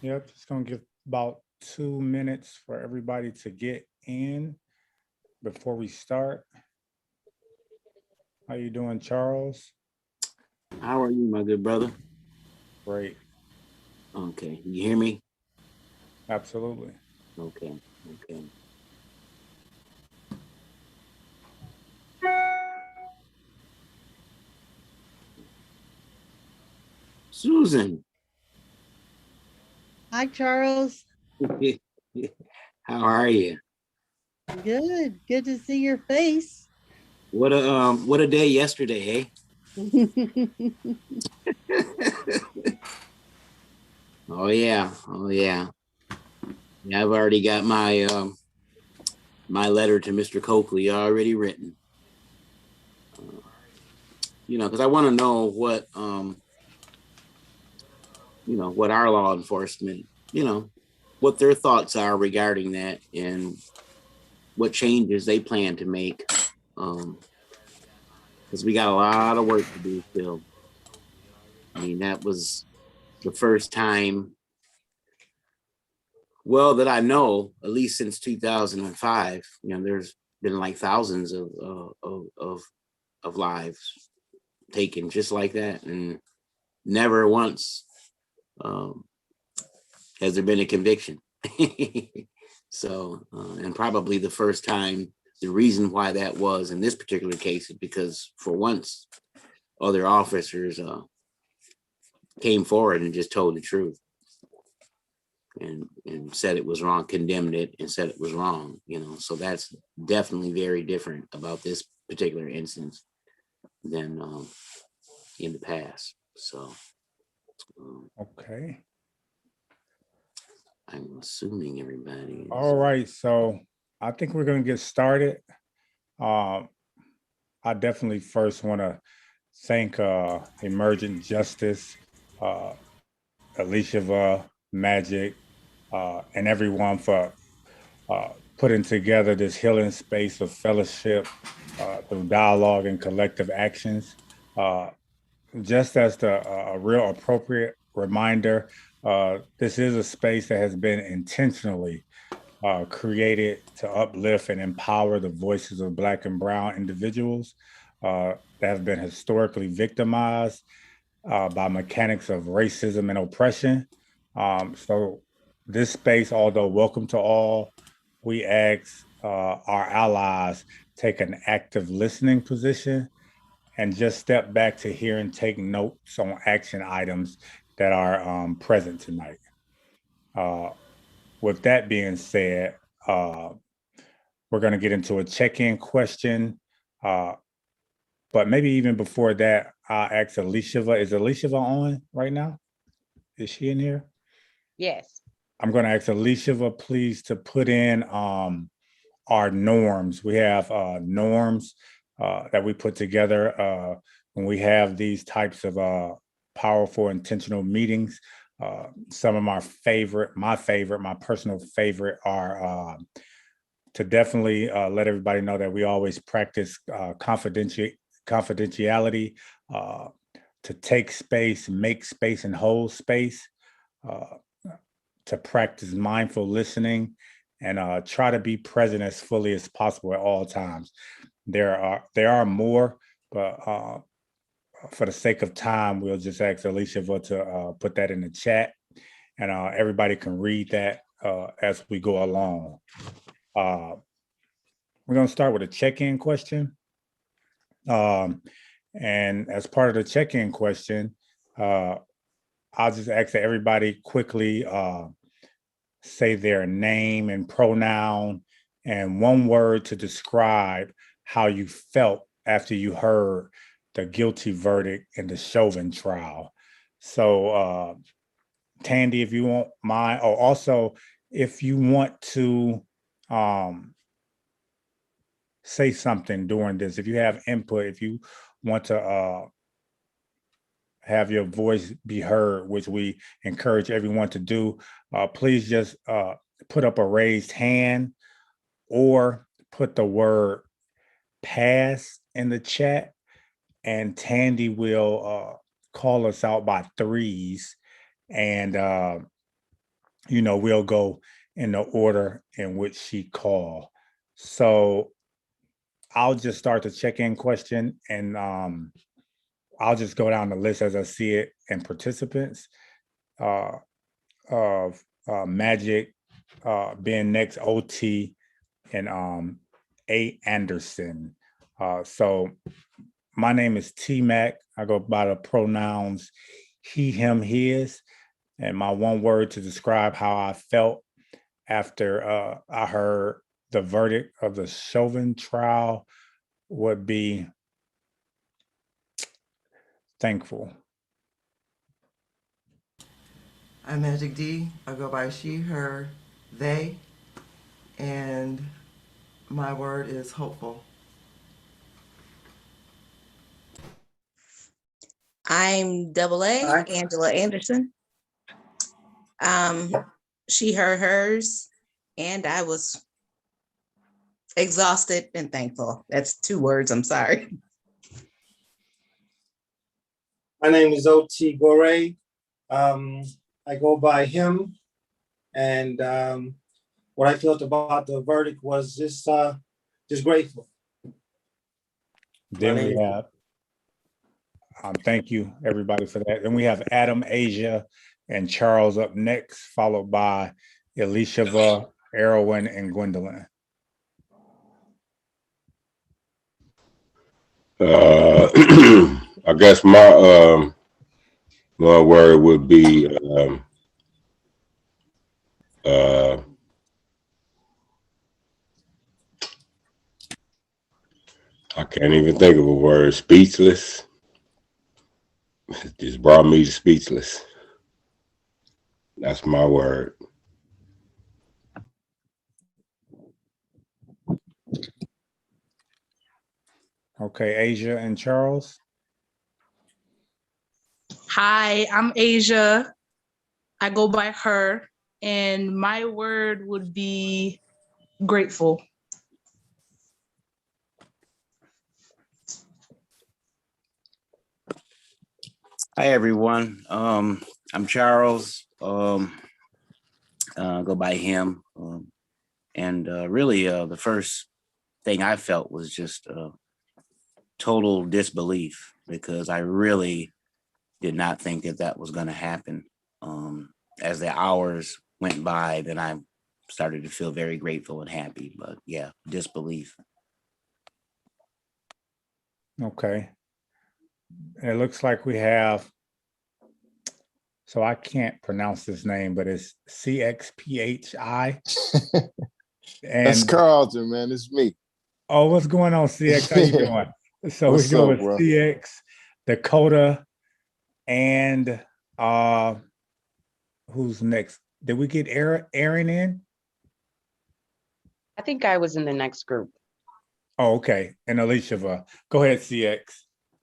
Yep, just gonna give about 2 minutes for everybody to get in before we start. How you doing, Charles? How are you, my good brother? Great, Okay, you hear me? absolutely. Okay, okay. Susan, Hi, Charles. how are you? Good. Good to see your face. What a day yesterday, eh? Oh yeah, oh yeah. Yeah, I've already got my letter to Mr. Coakley already written. Uh, because I want to know what our law enforcement, what their thoughts are regarding that and what changes they plan to make. Because we got a lot of work to do still. I mean, that was the first time, well, that I know, at least since 2005. There's been like thousands of lives taken just like that, and never once um, has there been a conviction. So, and probably the first time, the reason why that was in this particular case is because for once, other officers came forward and just told the truth and said it was wrong, condemned it, and said it was wrong. So that's definitely very different about this particular instance than in the past. So um, Okay. I'm assuming everybody All is. right, so I think we're gonna get started. Um, I definitely first want to thank Emergent Justice, uh, Alicia, Magic, and everyone for putting together this healing space of fellowship through dialogue and collective actions. Uh, just as a real appropriate reminder, this is a space that has been intentionally created to uplift and empower the voices of Black and Brown individuals that have been historically victimized by mechanics of racism and oppression. So, this space, although welcome to all, we ask our allies take an active listening position and just step back to hear and take notes on action items that are present tonight. Uh, with that being said, we're going to get into a check in question. Uh, but maybe even before that, I'll ask Alicia. Is Alicia on right now? Is she in here? Yes. I'm going to ask Alicia, please, to put in our norms. We have norms that we put together when we have these types of powerful, intentional meetings. Some of my personal favorite are to definitely let everybody know that we always practice confidentiality, uh, to take space, make space, and hold space, uh, to practice mindful listening, and try to be present as fully as possible at all times. There are more, but for the sake of time, we'll just ask Alicia to put that in the chat, and everybody can read that as we go along. Uh, we're going to start with a check-in question. Um, and as part of the check-in question, uh, I'll just ask that everybody quickly say their name and pronoun and one word to describe how you felt after you heard the guilty verdict in the Chauvin trial. So, Tandy, if you won't mind, or also if you want to um, say something during this, if you have input, if you want to have your voice be heard, which we encourage everyone to do, please just put up a raised hand or put the word pass in the chat, and Tandy will call us out by threes. And we'll go in the order in which she called. So I'll just start the check-in question, and I'll just go down the list as I see it. And participants uh, of Magic, being next, OT, and A. Anderson. So my name is T Mac. I go by the pronouns he, him, his. And my one word to describe how I felt after I heard the verdict of the Chauvin trial would be thankful. I'm Magic D. I go by she, her, they, and my word is hopeful. I'm double A, Angela Anderson. She, her, hers, and I was exhausted and thankful. That's 2 words, I'm sorry. My name is O.T. Gore. I go by him, and what I felt about the verdict was just grateful. Then we have, thank you everybody for that. Then we have Adam, Asia, and Charles up next, followed by Elishava, Erwin, and Gwendolyn. I guess my word would be I can't even think of a word. Speechless. It just brought me to speechless. That's my word. Okay, Asia and Charles. Hi, I'm Asia. I go by her, and my word would be grateful. Hi everyone. I'm Charles. Go by him. And really, the first thing I felt was just total disbelief, because I really did not think that that was going to happen. As the hours went by, then I started to feel very grateful and happy. But yeah, disbelief. Okay. And it looks like we have, so I can't pronounce this name, but it's CXPHI. That's And Carlton, man. It's me. oh, what's going on, CX? How you doing? So we What's go up, with bro? CX, Dakota, and who's next? Did we get Aaron in? I think I was in the next group. Oh, okay. And Elishava. Go ahead, CX.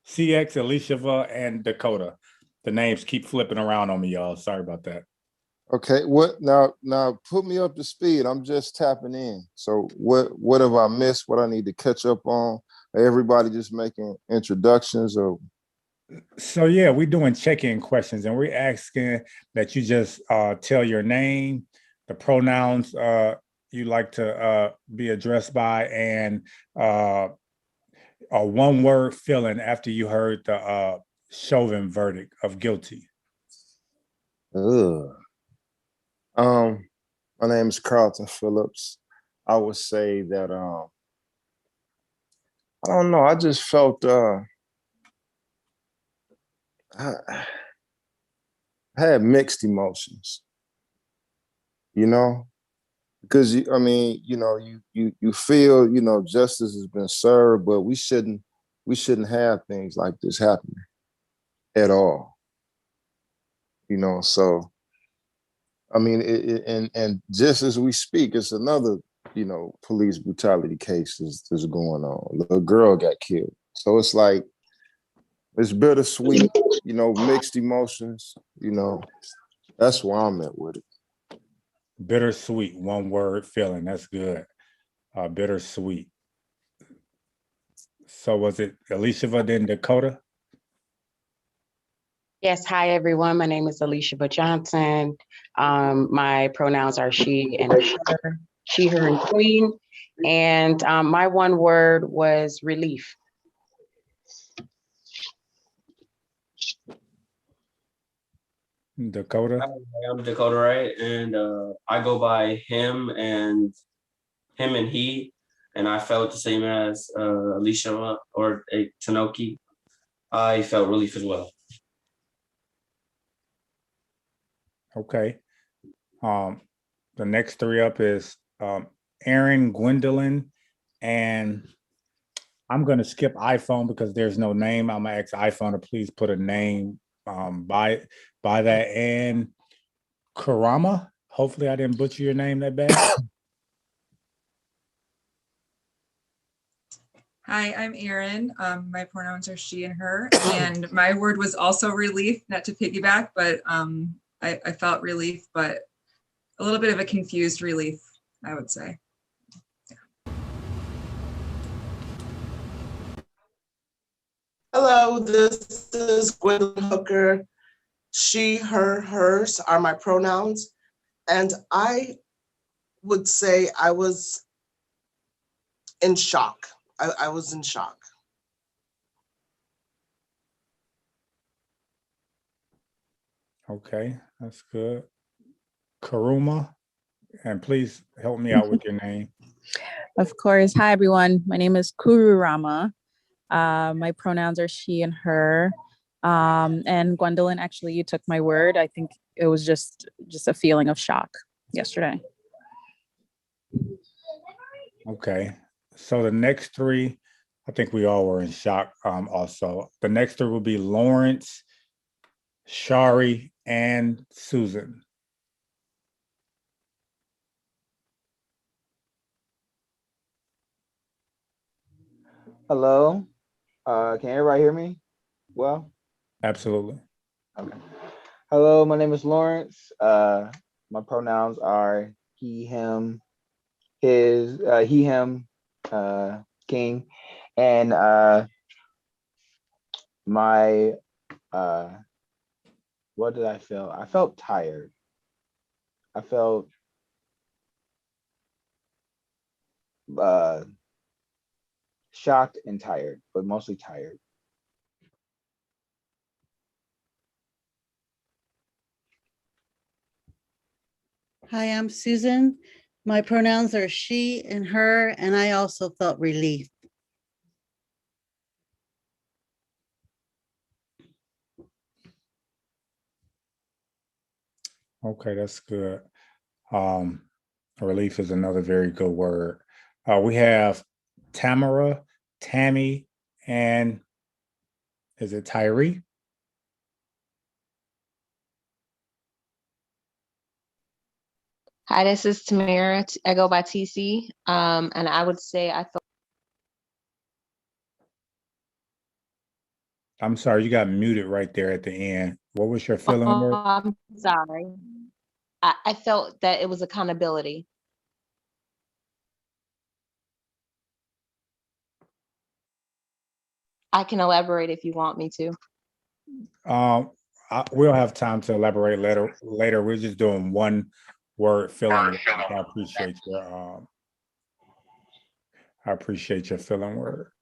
CX, Elishava, and Dakota. The names keep flipping around on me, y'all. Sorry about that. Okay, what now? Now put me up to speed. I'm just tapping in. So what have I missed? What I need to catch up on? Everybody just making introductions, or So yeah, we're doing check-in questions, and we're asking that you just tell your name, the pronouns you like to be addressed by, and a one-word feeling after you heard the Chauvin verdict of guilty. ugh. My name is Carlton Phillips. I would say that I don't know. I just felt I had mixed emotions, you know, because I mean, you feel, justice has been served, but we shouldn't have things like this happening at all, So I mean, and just as we speak, it's another, police brutality case is going on. The girl got killed, so it's like it's bittersweet, mixed emotions. That's where I'm at with it. Bittersweet, one-word feeling. That's good. Bittersweet. So was it Elishava then Dakota? Yes, hi everyone. My name is Alicia Johnson. My pronouns are she and her, she, her, and queen. And my one word was relief. Dakota. Hi, I'm Dakota Wright, and I go by him and he, and I felt the same as Alicia or Tanoki. I felt relief as well. Okay. The next three up is Aaron, Gwendolyn, and I'm gonna skip iPhone because there's no name. I'm gonna ask iPhone to please put a name by that, and Karama. Hopefully I didn't butcher your name that bad. Hi, I'm Erin. My pronouns are she and her, and my word was also relief, not to piggyback, but I felt relief, but a little bit of a confused relief, I would say. Hello, this is Gwendolyn Hooker. She, her, hers are my pronouns. And I would say I was in shock. I was in shock. Okay, that's good. Karuma, and please help me out with your name. Of course. Hi, everyone. My name is Kuru Rama. My pronouns are she and her. And Gwendolyn, actually, you took my word. I think it was just a feeling of shock yesterday. Okay, so the next three, I think we all were in shock also. The next three will be Lawrence, Shari, and Susan. Hello. Can everybody hear me? Well, Absolutely. okay. Hello, my name is Lawrence. My pronouns are he, him, his, he, him, king, and my what did I feel? I felt tired. I felt shocked and tired, but mostly tired. Hi, I'm Susan. My pronouns are she and her, and I also felt relief. Okay, that's good. Relief is another very good word. We have Tamara, Tammy, and is it Tyree? Hi, this is Tamara. I go by TC. And I would say I felt. I'm sorry, you got muted right there at the end. What was your feeling word? I'm sorry. I felt that it was accountability. I can elaborate if you want me to. We'll have time to elaborate later. We're just doing one word filling. I appreciate your filling word.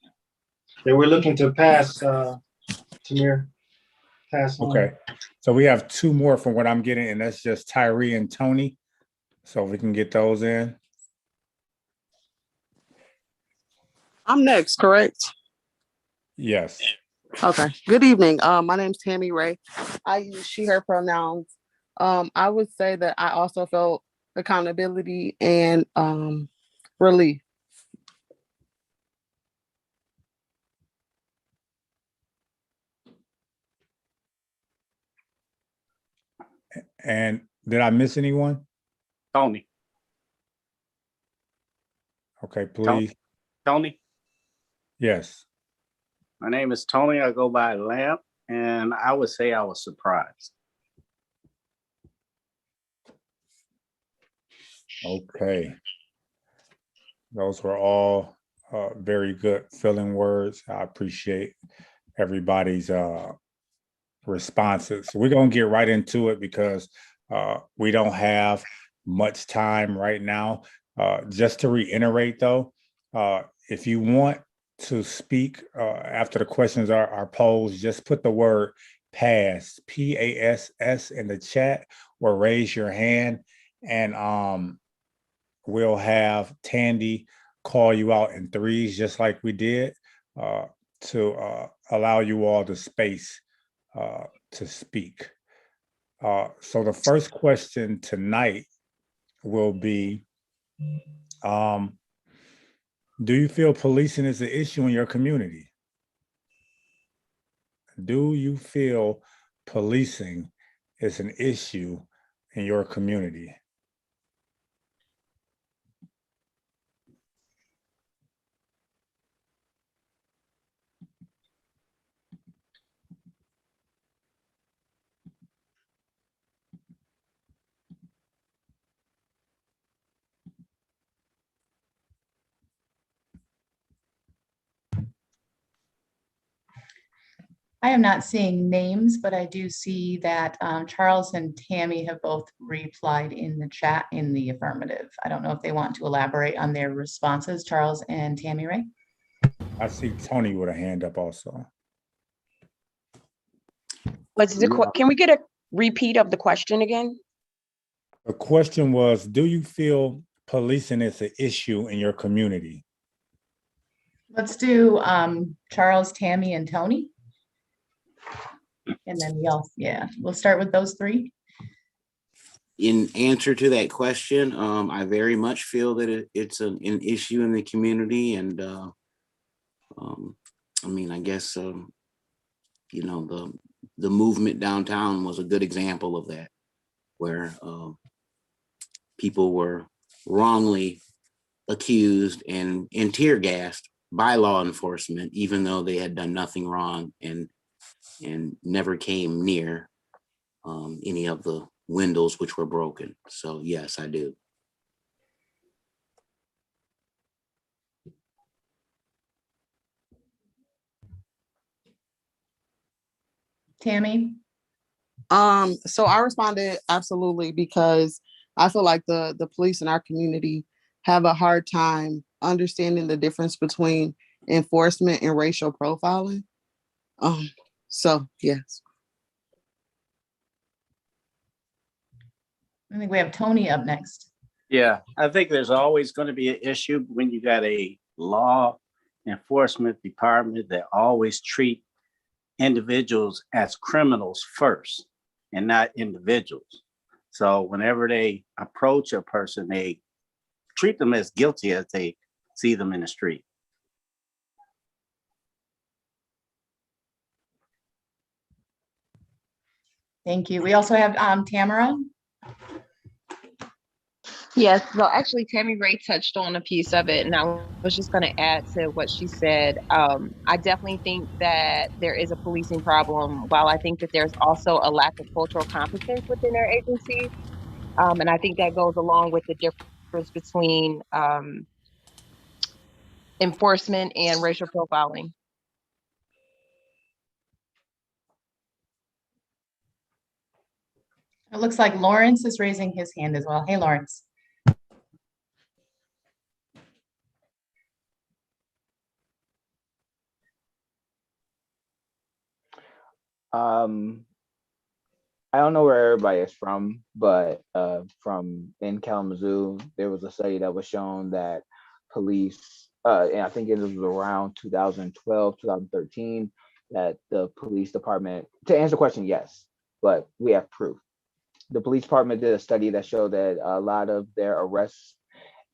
Yeah, we're looking to pass, Tamir. Pass on. Okay, so we have two more from what I'm getting, and that's just Tyree and Tony. So we can get those in. I'm next, correct? Yes. Okay. Good evening. My name's Tammy Ray. I use she, her pronouns. I would say that I also felt accountability and relief. And did I miss anyone? Tony. Okay, please. Tony. Yes. My name is Tony. I go by Lamp, and I would say I was surprised. Okay. Those were all very good filling words. I appreciate everybody's responses. We're going to get right into it because we don't have much time right now. Just to reiterate, though, if you want to speak after the questions are posed, just put the word PASS, PASS in the chat, or raise your hand, and we'll have Tandy call you out in threes, just like we did, to allow you all the space to speak. So the first question tonight will be, do you feel policing is an issue in your community? Do you feel policing is an issue in your community? I am not seeing names, but I do see that Charles and Tammy have both replied in the chat in the affirmative. I don't know if they want to elaborate on their responses, Charles and Tammy Ray. I see Tony with a hand up also. Can we get a repeat of the question again? The question was, do you feel policing is an issue in your community? Let's do Charles, Tammy, and Tony. And then we'll start with those three. In answer to that question, I very much feel that it's an issue in the community, and I mean, I guess you know, the movement downtown was a good example of that, where people were wrongly accused and tear gassed by law enforcement, even though they had done nothing wrong and never came near any of the windows which were broken. So yes, I do. Tammy? So I responded absolutely, because I feel like the police in our community have a hard time understanding the difference between enforcement and racial profiling. So yes. I think we have Tony up next. Yeah, I think there's always going to be an issue when you got a law enforcement department that always treat individuals as criminals first and not individuals. So whenever they approach a person, they treat them as guilty as they see them in the street. Thank you. We also have Tamara. Yes, so actually Tammy Ray touched on a piece of it, and I was just going to add to what she said. I definitely think that there is a policing problem, while I think that there's also a lack of cultural competence within our agency. And I think that goes along with the difference between enforcement and racial profiling. It looks like Lawrence is raising his hand as well. Hey, Lawrence. I don't know where everybody is from, but from in Kalamazoo, there was a study that was shown that police, and I think it was around 2012, 2013, that the police department, to answer the question, yes, but we have proof. The police department did a study that showed that a lot of their arrests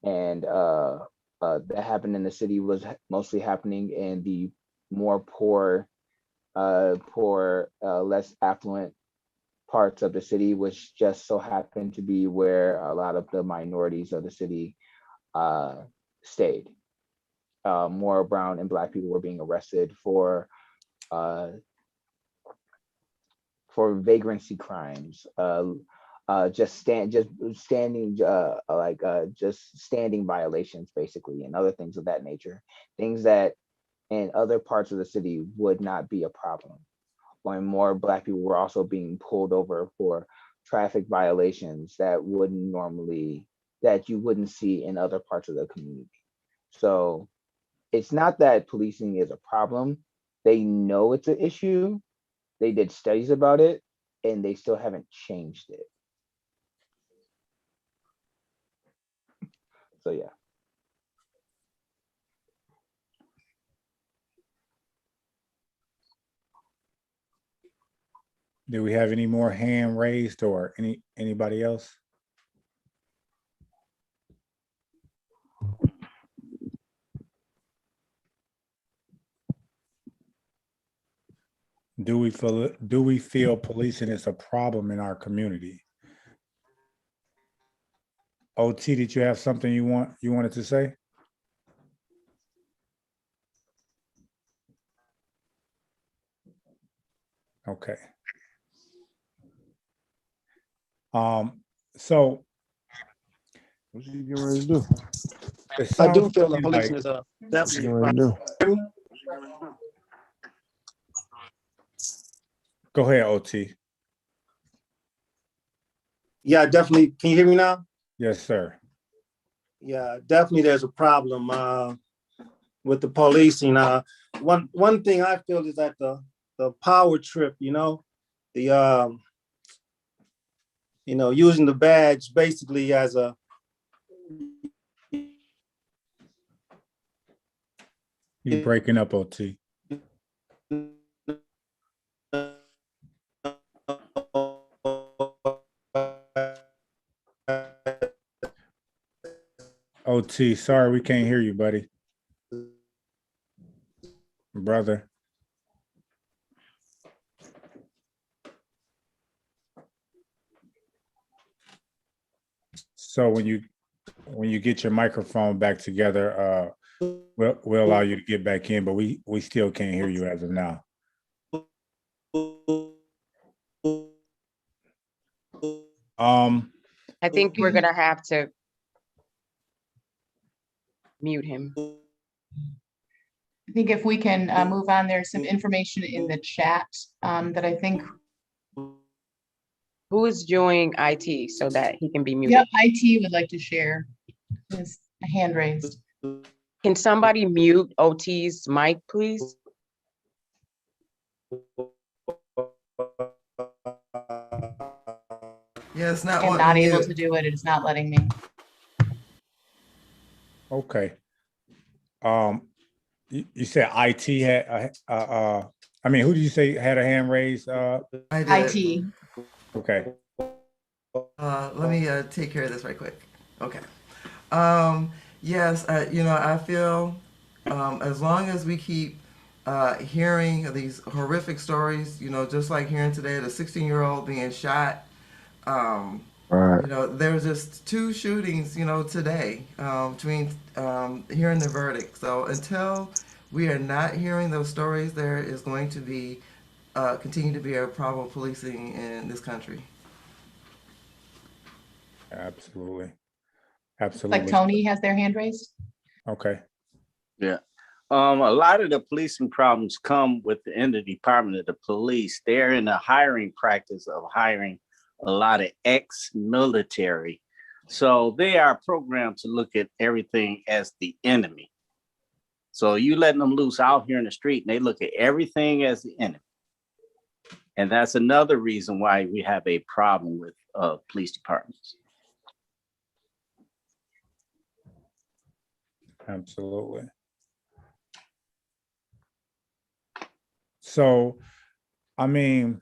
and that happened in the city was mostly happening in the more poor, less affluent parts of the city, which just so happened to be where a lot of the minorities of the city stayed. More brown and black people were being arrested for vagrancy crimes, just standing violations, basically, and other things of that nature. Things that in other parts of the city would not be a problem. when more Black people were also being pulled over for traffic violations that you wouldn't see in other parts of the community. So it's not that policing is a problem. They know it's an issue. They did studies about it, and they still haven't changed it. So yeah. Do we have any more hand raised or anybody else? Do we feel policing is a problem in our community? OT, did you have something you wanted to say? Okay. So what's he getting ready to do? It I do sounds feel to the me policing like is a What's he definitely getting a ready to do? problem. go ahead, OT. Yeah, definitely. Can you hear me now? Yes, sir. Yeah, definitely. There's a problem with the policing. One thing I feel is that the power trip. The using the badge basically as a You breaking up, OT. OT, sorry, we can't hear you, buddy. Brother. So when you get your microphone back together, we'll allow you to get back in, but we still can't hear you as of now. I think we're gonna have to mute him. I think if we can move on, there's some information in the chat that I think. Who is doing IT so that he can be muted? Yep, IT would like to share. His hand raised. Can somebody mute OT's mic, please? Yeah, it's not I'm wanting not to able mute. to do it. It's not letting me. Okay. You said IT had I mean, who did you say had a hand raised? I did. IT. Okay. Let me take care of this right quick. Okay. Yes, I feel as long as we keep hearing these horrific stories, just like hearing today the 16-year-old being shot. Right. There's just 2 shootings, today between hearing the verdict. So until we are not hearing those stories, there is going to be continue to be a problem of policing in this country. Absolutely. Like Tony has their hand raised. Okay. Yeah. A lot of the policing problems come within the Department of the Police. They're in the hiring practice of hiring a lot of ex-military. So they are programmed to look at everything as the enemy. So you letting them loose out here in the street and they look at everything as the enemy. And that's another reason why we have a problem with police departments. Absolutely. So, I mean,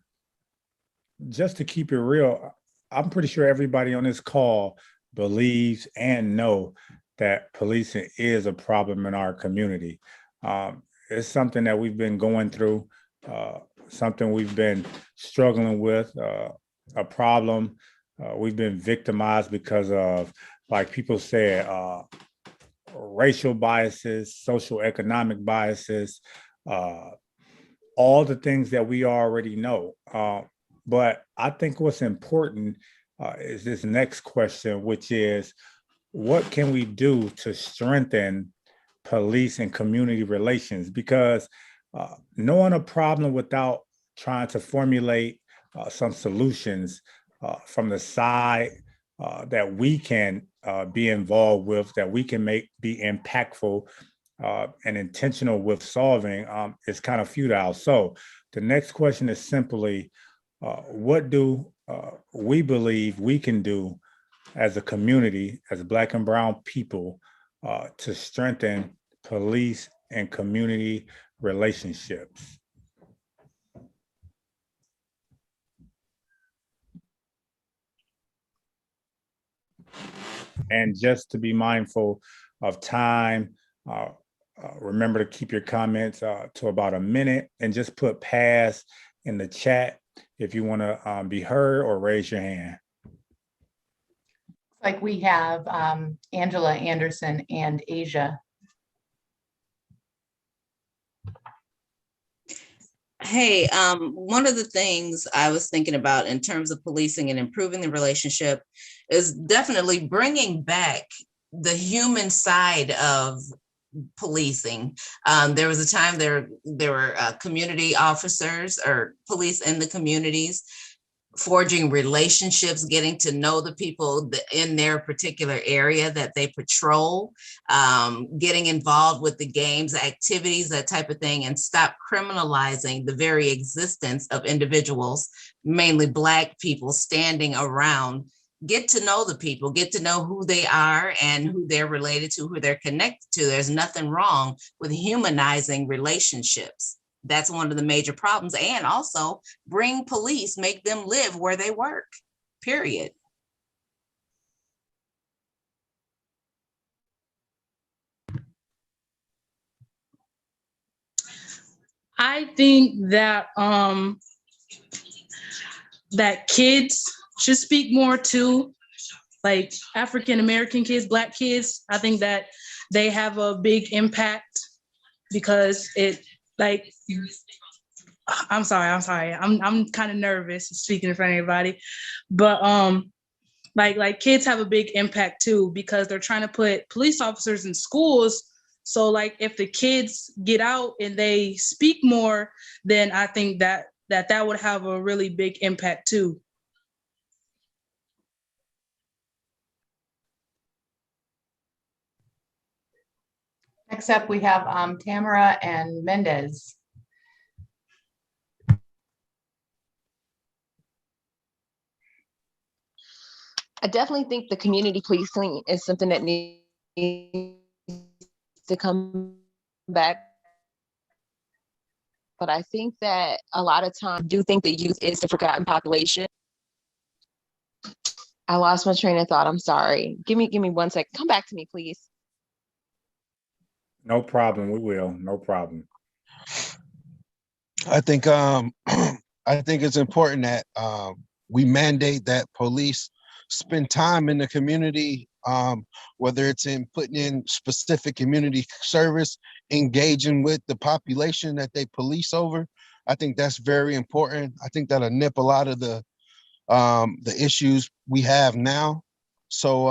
just to keep it real, I'm pretty sure everybody on this call believes and know that policing is a problem in our community. It's something that we've been going through, something we've been struggling with, a problem. We've been victimized because of, like people said, racial biases, social economic biases, all the things that we already know. But I think what's important is this next question, which is, what can we do to strengthen police and community relations? Because knowing a problem without trying to formulate some solutions from the side that we can be involved with, that we can be impactful and intentional with solving, is kind of futile. So the next question is simply, what do we believe we can do as a community, as Black and brown people, to strengthen police and community relationships? And just to be mindful of time, remember to keep your comments to about a minute, and just put pass in the chat if you want to be heard, or raise your hand. Like we have Angela Anderson and Asia. Hey, one of the things I was thinking about in terms of policing and improving the relationship is definitely bringing back the human side of policing. There was a time there were community officers or police in the communities, forging relationships, getting to know the people in their particular area that they patrol, getting involved with the games, activities, that type of thing, and stop criminalizing the very existence of individuals, mainly Black people, standing around. Get to know the people, get to know who they are and who they're related to, who they're connected to. There's nothing wrong with humanizing relationships. That's one of the major problems. And also bring police, make them live where they work, period. I think that that kids should speak more too, like African American kids, Black kids. I think that they have a big impact because it, like, I'm sorry. I'm kind of nervous speaking in front of everybody, but like kids have a big impact too, because they're trying to put police officers in schools. So like if the kids get out and they speak more, then I think that would have a really big impact too. Next up, we have Tamara and Mendez. I definitely think the community policing is something that needs to come back. But I think that a lot of times I do think the youth is the forgotten population. I lost my train of thought. I'm sorry. Give me 1 second. Come back to me, please. No problem. We will. No problem. I think I think it's important that we mandate that police spend time in the community, whether it's in putting in specific community service, engaging with the population that they police over. I think that's very important. I think that'll nip a lot of the issues we have now. So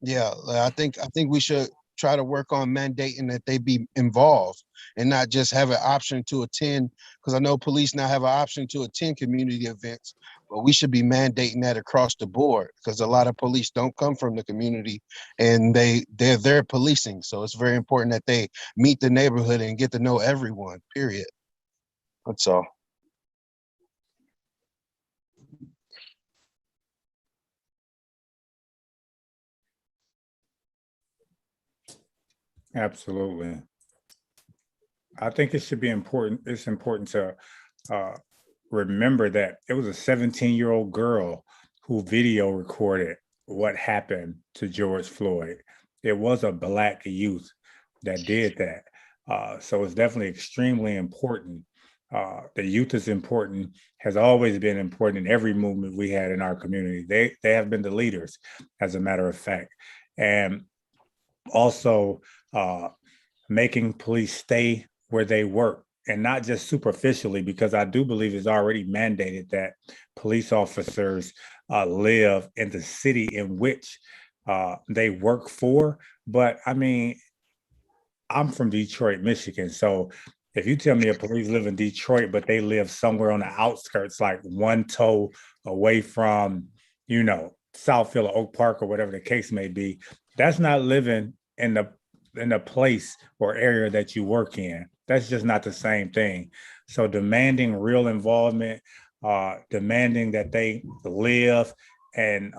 yeah, I think we should try to work on mandating that they be involved and not just have an option to attend, because I know police now have an option to attend community events, but we should be mandating that across the board, because a lot of police don't come from the community and they're policing. So it's very important that they meet the neighborhood and get to know everyone, period. That's all. Absolutely. I think it should be important. It's important to remember that it was a 17-year-old girl who video recorded what happened to George Floyd. It was a Black youth that did that. So it's definitely extremely important. The youth is important, has always been important in every movement we had in our community. They have been the leaders, as a matter of fact. And also making police stay where they work, and not just superficially, because I do believe it's already mandated that police officers live in the city in which they work for. But I mean, I'm from Detroit, Michigan, so if you tell me a police live in Detroit, but they live somewhere on the outskirts, like one toe away from, Southfield or Oak Park or whatever the case may be, that's not living in the place or area that you work in. That's just not the same thing. So demanding real involvement, demanding that they live and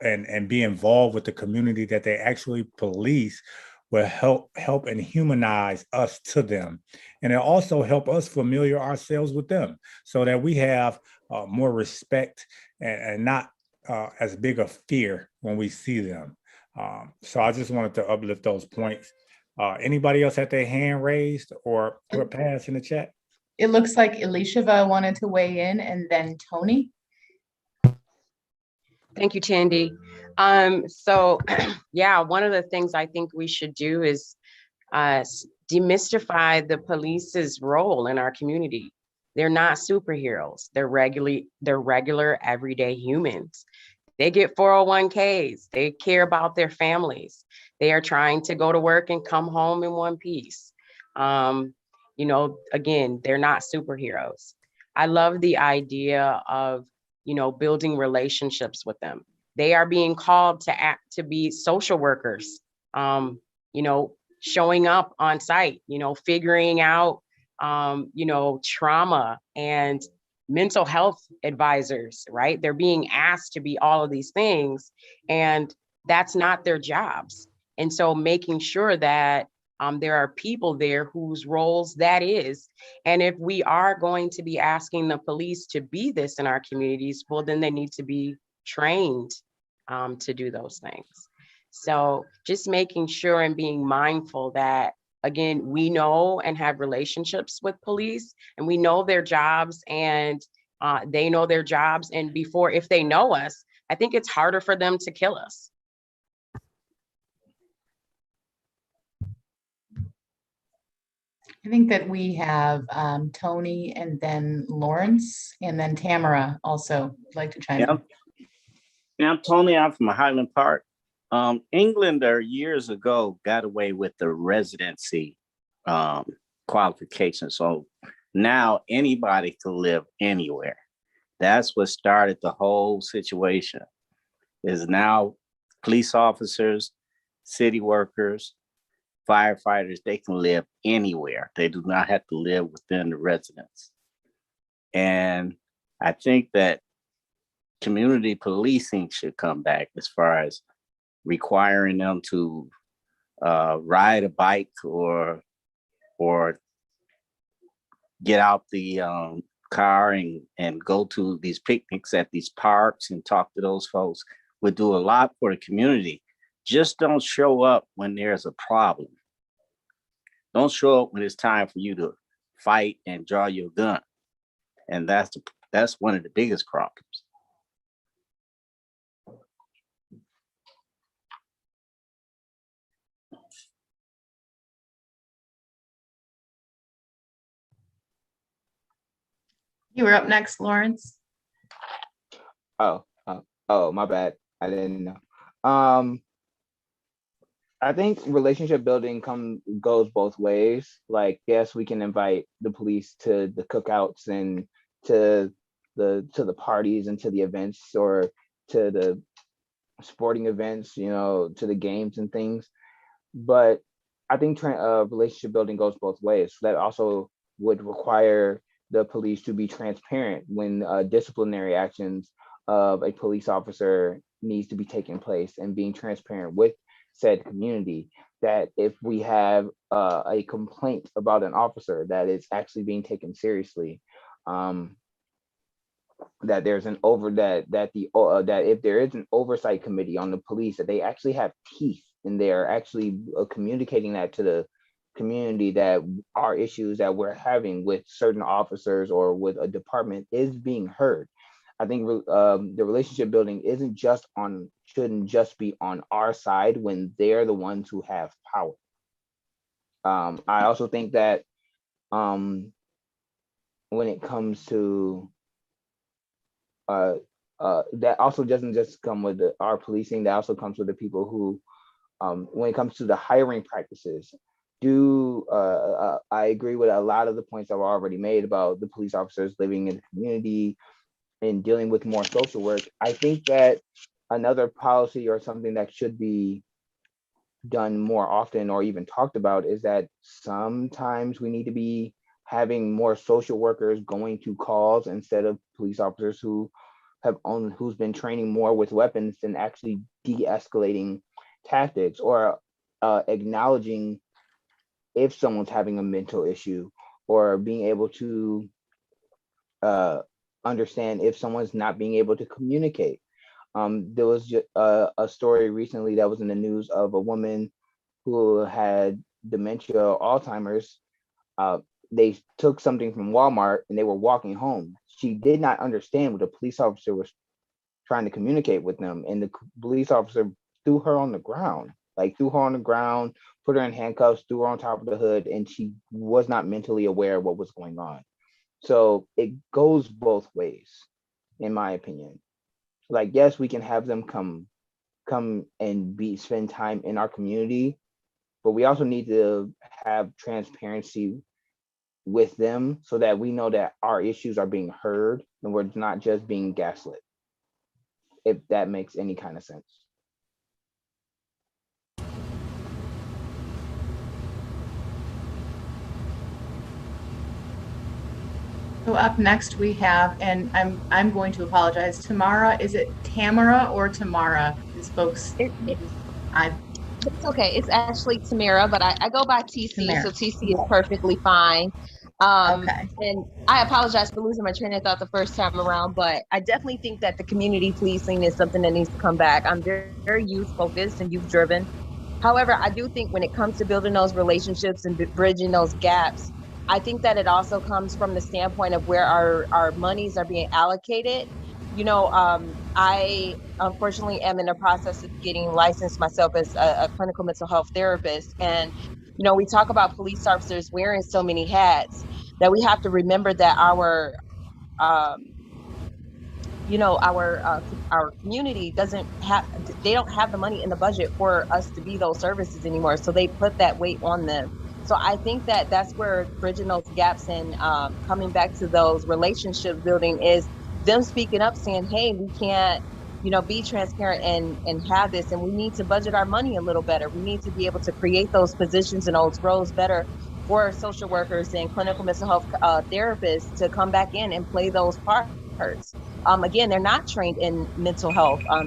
and be involved with the community that they actually police will help and humanize us to them, and it also help us familiar ourselves with them so that we have more respect and not as big a fear when we see them. So I just wanted to uplift those points. Anybody else had their hand raised or put pass in the chat? It looks like Elisheva wanted to weigh in and then Tony. Thank you, Tandy. So yeah, one of the things I think we should do is demystify the police's role in our community. They're not superheroes. They're regular everyday humans. They get 401ks. They care about their families. They are trying to go to work and come home in one piece. Again, they're not superheroes. I love the idea of, building relationships with them. They are being called to be social workers, showing up on site, figuring out, trauma and mental health advisors, right? They're being asked to be all of these things, and that's not their jobs. And so making sure that there are people there whose roles that is. And if we are going to be asking the police to be this in our communities, well, then they need to be trained to do those things. So just making sure and being mindful that, again, we know and have relationships with police, and we know their jobs, and they know their jobs. And if they know us, I think it's harder for them to kill us. I think that we have Tony and then Lawrence and then Tamara also would like to chime in. Yeah, I'm Tony. I'm from Highland Park. Englander years ago got away with the residency qualification. So now anybody can live anywhere. That's what started the whole situation. Is now police officers, city workers, firefighters, they can live anywhere. They do not have to live within the residence. And I think that community policing should come back as far as requiring them to ride a bike or get out the car and go to these picnics at these parks and talk to those folks would do a lot for the community. Just don't show up when there's a problem. Don't show up when it's time for you to fight and draw your gun. And that's one of the biggest problems. You were up next, Lawrence. Oh, my bad. I didn't know. I think relationship building goes both ways. Like, yes, we can invite the police to the cookouts and to the parties and to the events or to the sporting events, to the games and things. But I think relationship building goes both ways. That also would require the police to be transparent when disciplinary actions of a police officer needs to be taking place, and being transparent with said community that if we have a complaint about an officer that is actually being taken seriously, that there's that if there is an oversight committee on the police, that they actually have teeth and they are actually communicating that to the community, that our issues that we're having with certain officers or with a department is being heard. I think the relationship building shouldn't just be on our side when they're the ones who have power. I also think that when it comes to that also doesn't just come with our policing, that also comes with the people who, when it comes to the hiring practices, I agree with a lot of the points that were already made about the police officers living in the community and dealing with more social work. I think that another policy or something that should be done more often or even talked about is that sometimes we need to be having more social workers going to calls instead of police officers who's been training more with weapons than actually de-escalating tactics or acknowledging if someone's having a mental issue or being able to understand if someone's not being able to communicate. There was a story recently that was in the news of a woman who had dementia, Alzheimer's. Uh, they took something from Walmart and they were walking home. She did not understand what the police officer was trying to communicate with them, and the police officer threw her on the ground, put her in handcuffs, threw her on top of the hood, and she was not mentally aware of what was going on. So it goes both ways, in my opinion. Like, yes, we can have them come and spend time in our community, but we also need to have transparency with them so that we know that our issues are being heard and we're not just being gaslit, if that makes any kind of sense. So up next we have, and I'm going to apologize, Tamara. Is it Tamara or Tamara? These folks, It's okay. It's actually Tamara, but I go by TC, Tamara. so TC is perfectly fine. And I apologize for losing my train of thought the first time around, but I definitely think that the community policing is something that needs to come back. I'm very, very youth focused and youth driven. However, I do think when it comes to building those relationships and bridging those gaps, I think that it also comes from the standpoint of where our monies are being allocated. I unfortunately am in the process of getting licensed myself as a clinical mental health therapist. And, we talk about police officers wearing so many hats that we have to remember that um, our community they don't have the money in the budget for us to be those services anymore, so they put that weight on them. So I think that that's where bridging those gaps and coming back to those relationship building is them speaking up, saying, hey, we can't be transparent and have this, and we need to budget our money a little better. We need to be able to create those positions and those roles better for social workers and clinical mental health therapists to come back in and play those parts. Again, they're not trained in mental health. I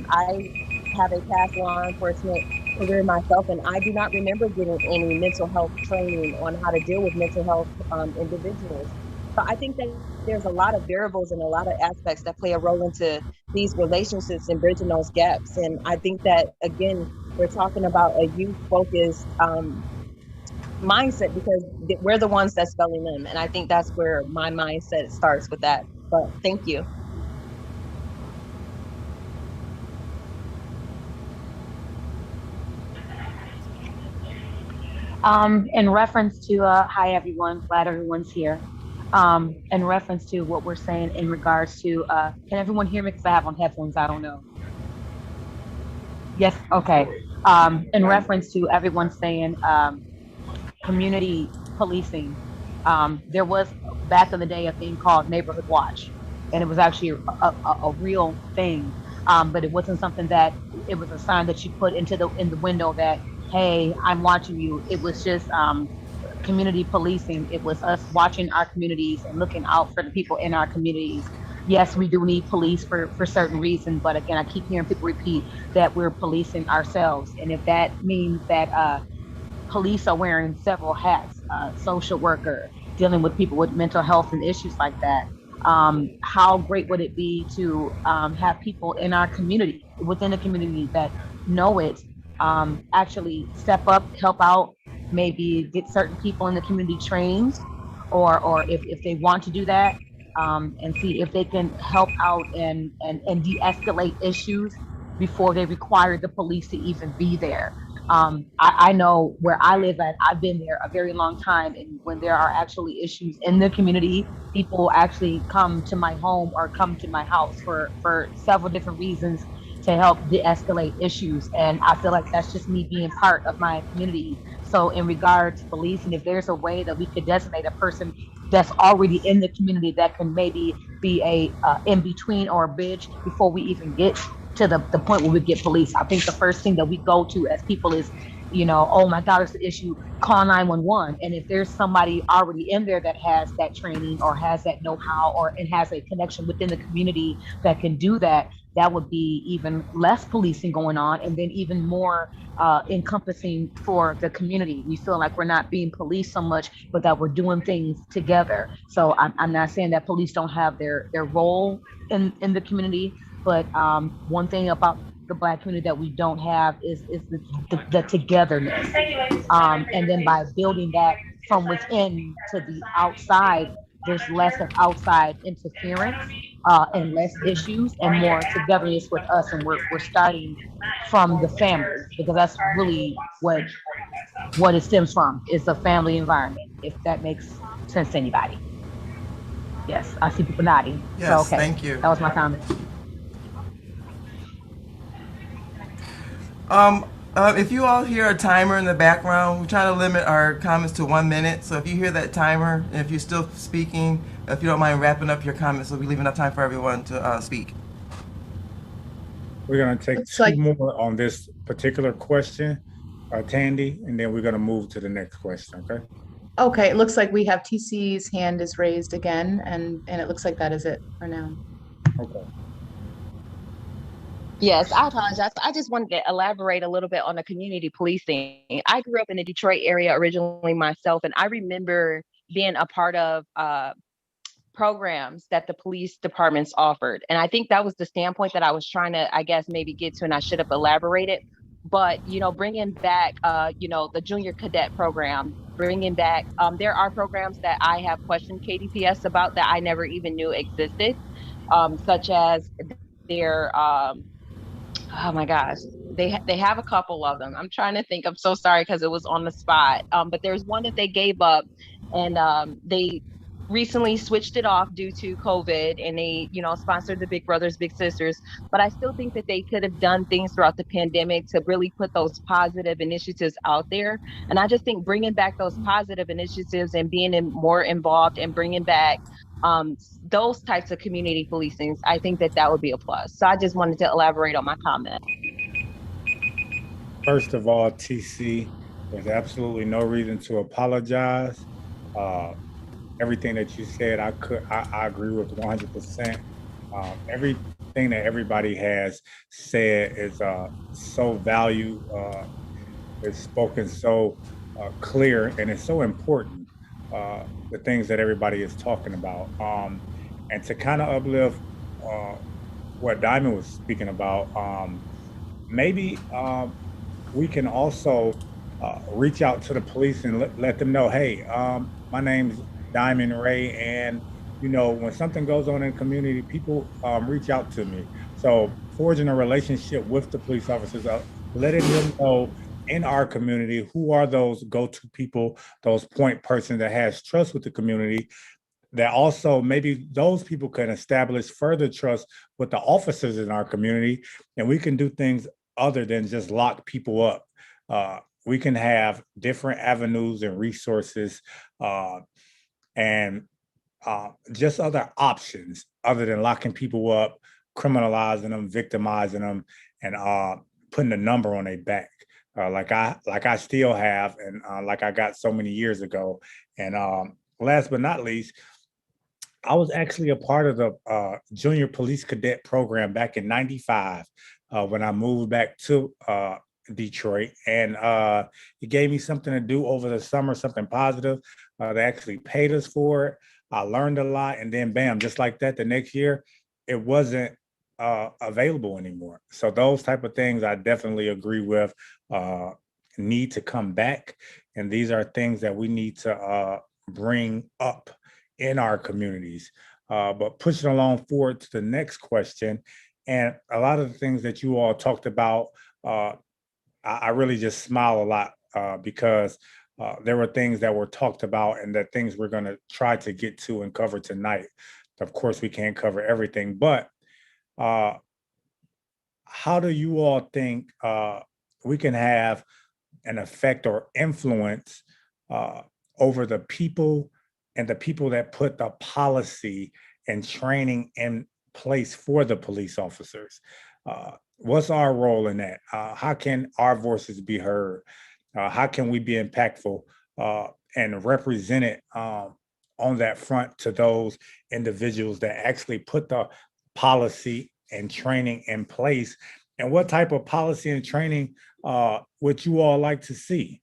have a past law enforcement career myself, and I do not remember getting any mental health training on how to deal with mental health individuals. So I think that there's a lot of variables and a lot of aspects that play a role into these relationships and bridging those gaps. And I think that, again, we're talking about a youth focused mindset because we're the ones that's spelling them. And I think that's where my mindset starts with that. But thank you. In reference to, hi everyone, glad everyone's here. In reference to what we're saying in regards to, can everyone hear me? Because I have on headphones, I don't know. Yes, okay. In reference to everyone saying community policing, there was back in the day a thing called Neighborhood Watch, and it was actually a real thing. But it wasn't something that it was a sign that you put in the window that, hey, I'm watching you. It was just community policing. It was us watching our communities and looking out for the people in our communities. Yes, we do need police for certain reasons, but again, I keep hearing people repeat that we're policing ourselves. And if that means that police are wearing several hats, social worker, dealing with people with mental health and issues like that. How great would it be to have people in our community, within the community that know it, actually step up, help out, maybe get certain people in the community trained, or if they want to do that, and see if they can help out and de-escalate issues before they require the police to even be there. I know where I live at, I've been there a very long time. And when there are actually issues in the community, people actually come to my home or come to my house for several different reasons to help de-escalate issues. And I feel like that's just me being part of my community, So in regard to policing, if there's a way that we could designate a person that's already in the community that can maybe be a in between or a bridge before we even get to the point where we get police. I think the first thing that we go to as people is, oh my God, it's the issue, call 911. And if there's somebody already in there that has that training or has that know-how or and has a connection within the community that can do that, that would be even less policing going on, and then even more encompassing for the community. We feel like we're not being policed so much, but that we're doing things together. So I'm not saying that police don't have their role in the community, but one thing about the Black community that we don't have is the togetherness. And then by building that from within to the outside, there's less of outside interference and less issues and more togetherness with us. And we're starting from the family, because that's really what it stems from, is a family environment, if that makes sense to anybody. Yes, I see people nodding. So, Yes, okay, thank you. that was my comment. If you all hear a timer in the background, we try to limit our comments to 1 minute. So if you hear that timer, and if you're still speaking, if you don't mind wrapping up your comments, so we leave enough time for everyone to speak. We're going to take Looks two like- more on this particular question, Tandy, and then we're going to move to the next question, okay? Okay, it looks like we have TC's hand is raised again, and it looks like that is it for now. Okay. Yes, I apologize. I just wanted to elaborate a little bit on the community policing. I grew up in the Detroit area originally myself, and I remember being a part of programs that the police departments offered. And I think that was the standpoint that I was trying to, I guess, maybe get to, and I should have elaborated. But, bringing back, the junior cadet program, bringing back, there are programs that I have questioned KDPS about that I never even knew existed, such as their, oh my gosh, they have a couple of them. I'm trying to think. I'm so sorry because it was on the spot. But there's one that they gave up, and they recently switched it off due to COVID, and they, sponsored the Big Brothers Big Sisters. But I still think that they could have done things throughout the pandemic to really put those positive initiatives out there. And I just think bringing back those positive initiatives and being more involved and bringing back those types of community policings, I think that would be a plus. So I just wanted to elaborate on my comment. First of all, TC, there's absolutely no reason to apologize. Everything that you said, I agree with 100%. Everything that everybody has said is so valued, is spoken so clear, and it's so important. The things that everybody is talking about, and to kind of uplift what Diamond was speaking about, maybe we can also reach out to the police and let them know, hey, my name's Diamond Ray, and when something goes on in the community, people reach out to me. So forging a relationship with the police officers, letting them know in our community who are those go-to people, those point persons that has trust with the community, that also maybe those people can establish further trust with the officers in our community, and we can do things other than just lock people up. We can have different avenues and resources, and just other options other than locking people up, criminalizing them, victimizing them, and putting a number on their back, like I still have, and like I got so many years ago. And last but not least, I was actually a part of the junior police cadet program back in '95 when I moved back to Detroit, and it gave me something to do over the summer, something positive. They actually paid us for it. I learned a lot, and then bam, just like that, the next year, it wasn't available anymore. So those type of things, I definitely agree with. Need to come back, and these are things that we need to bring up in our communities. But pushing along forward to the next question, and a lot of the things that you all talked about, I really just smile a lot because there were things that were talked about and that things we're going to try to get to and cover tonight. Of course, we can't cover everything, but how do you all think we can have an effect or influence uh, over the people and the people that put the policy and training in place for the police officers. What's our role in that? How can our voices be heard? How can we be impactful and represented on that front to those individuals that actually put the policy and training in place? And what type of policy and training would you all like to see?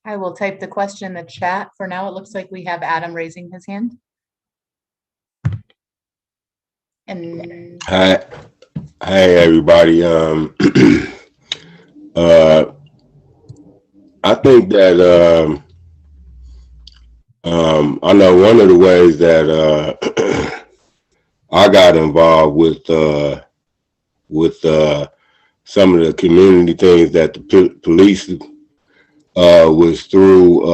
I will type the question in the chat. For now, it looks like we have Adam raising his hand. And Hi, everybody. I think that I know one of the ways that I got involved with some of the community things that the police was through.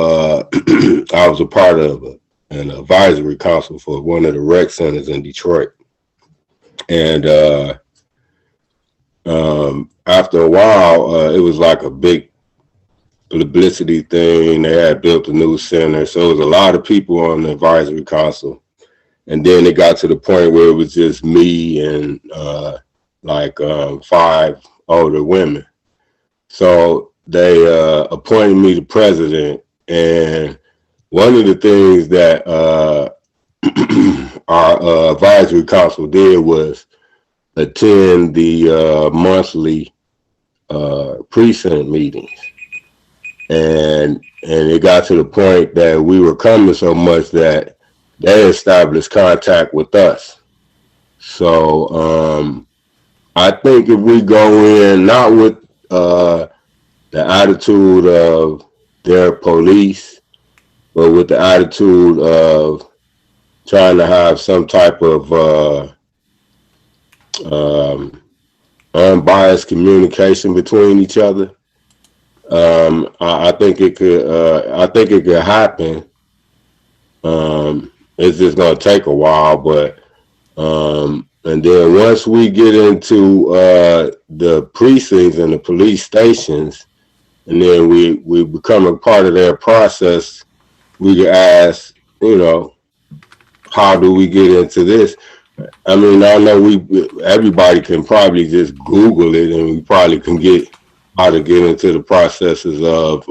I was a part of an advisory council for one of the rec centers in Detroit, and after a while, it was like a big publicity thing. They had built a new center, so it was a lot of people on the advisory council. And then it got to the point where it was just me and 5 older women. So they appointed me the president. And one of the things that our advisory council did was attend the monthly precinct meetings. And it got to the point that we were coming so much that they established contact with us. So I think if we go in not with the attitude of their police, but with the attitude of trying to have some type of unbiased communication between each other, I think it could. I think it could happen. It's just gonna take a while, but and then once we get into the precincts and the police stations, and then we become a part of their process, we can ask, how do we get into this? I mean, I know everybody can probably just Google it, and we probably can get how to get into the processes of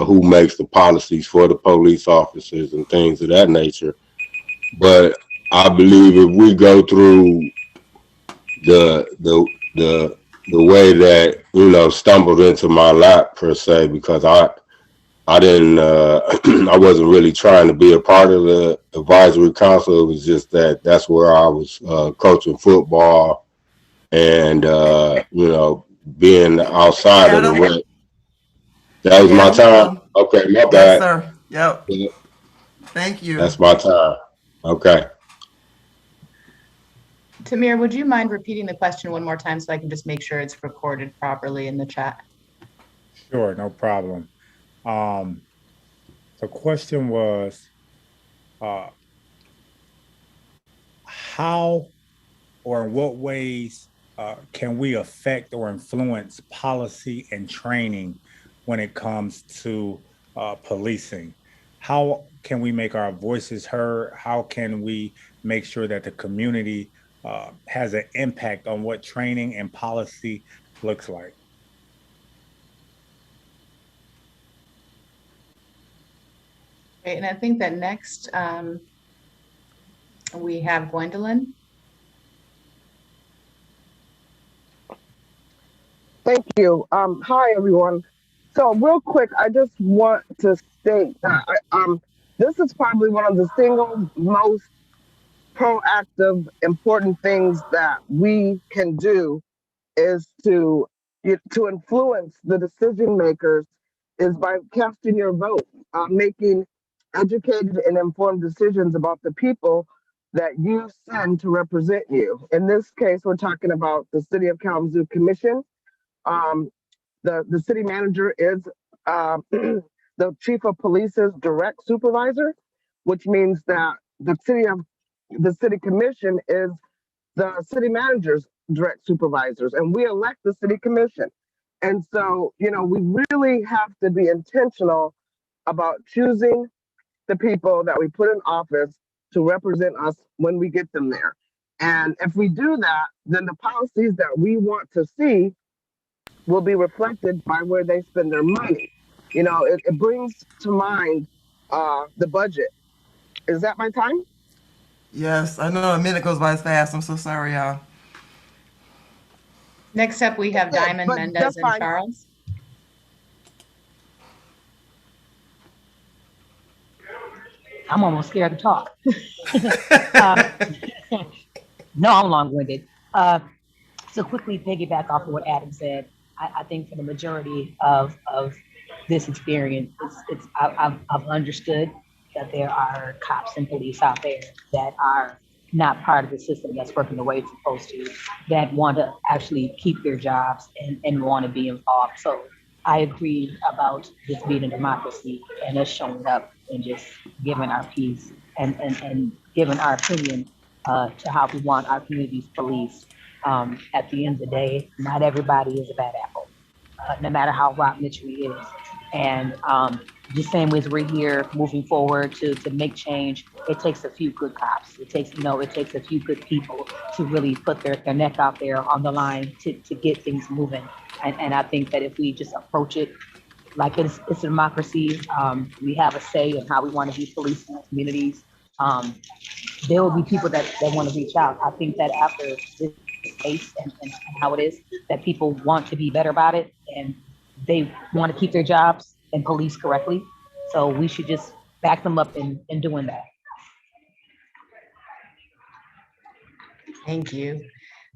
who makes the policies for the police officers and things of that nature. But I believe if we go through the way that stumbled into my lap per se, because I didn't I wasn't really trying to be a part of the advisory council. It was just that's where I was coaching football and being outside of the rec. That was my time. Okay, my bad. Yes, sir. Yep. Thank you. That's my time. Okay. Tamir, would you mind repeating the question one more time so I can just make sure it's recorded properly in the chat? Sure, no problem. The question was, how or in what ways can we affect or influence policy and training when it comes to policing? How can we make our voices heard? How can we make sure that the community has an impact on what training and policy looks like? Great, and I think that next we have Gwendolyn. Thank you. Hi, everyone. So real quick, I just want to state that this is probably one of the single most proactive, important things that we can do is to influence the decision makers is by casting your vote, making educated and informed decisions about the people that you send to represent you. In this case, we're talking about the City of Kalamazoo Commission. The city manager is the chief of police's direct supervisor, which means that the city of the city commission is the city managers, direct supervisors, and we elect the city commission. And so, we really have to be intentional about choosing the people that we put in office to represent us when we get them there. And if we do that, then the policies that we want to see will be reflected by where they spend their money. It brings to mind the budget. Is that my time? Yes, I know a minute goes by as fast. I'm so sorry, y'all. Next up, we have Diamond, But Mendez, that's and fine. Charles. I'm almost scared to talk. uh, no, I'm long-winded. So quickly piggyback off of what Adam said, I think for the majority of this experience, I've understood that there are cops and police out there that are not part of the system that's working the way it's supposed to, that want to actually keep their jobs and want to be involved. So I agree about this being a democracy and us showing up and just giving our piece and giving our opinion to how we want our communities policed. At the end of the day, not everybody is a bad apple, no matter how rotten it truly is. And the same way as we're here moving forward to make change, it takes a few good cops. It takes a few good people to really put their neck out there on the line to get things moving. And I think that if we just approach it like it's a democracy, we have a say in how we want to be policed in our communities. There will be people that want to reach out. I think that after this space and how it is, that people want to be better about it and they want to keep their jobs and police correctly. So we should just back them up in doing that. Thank you.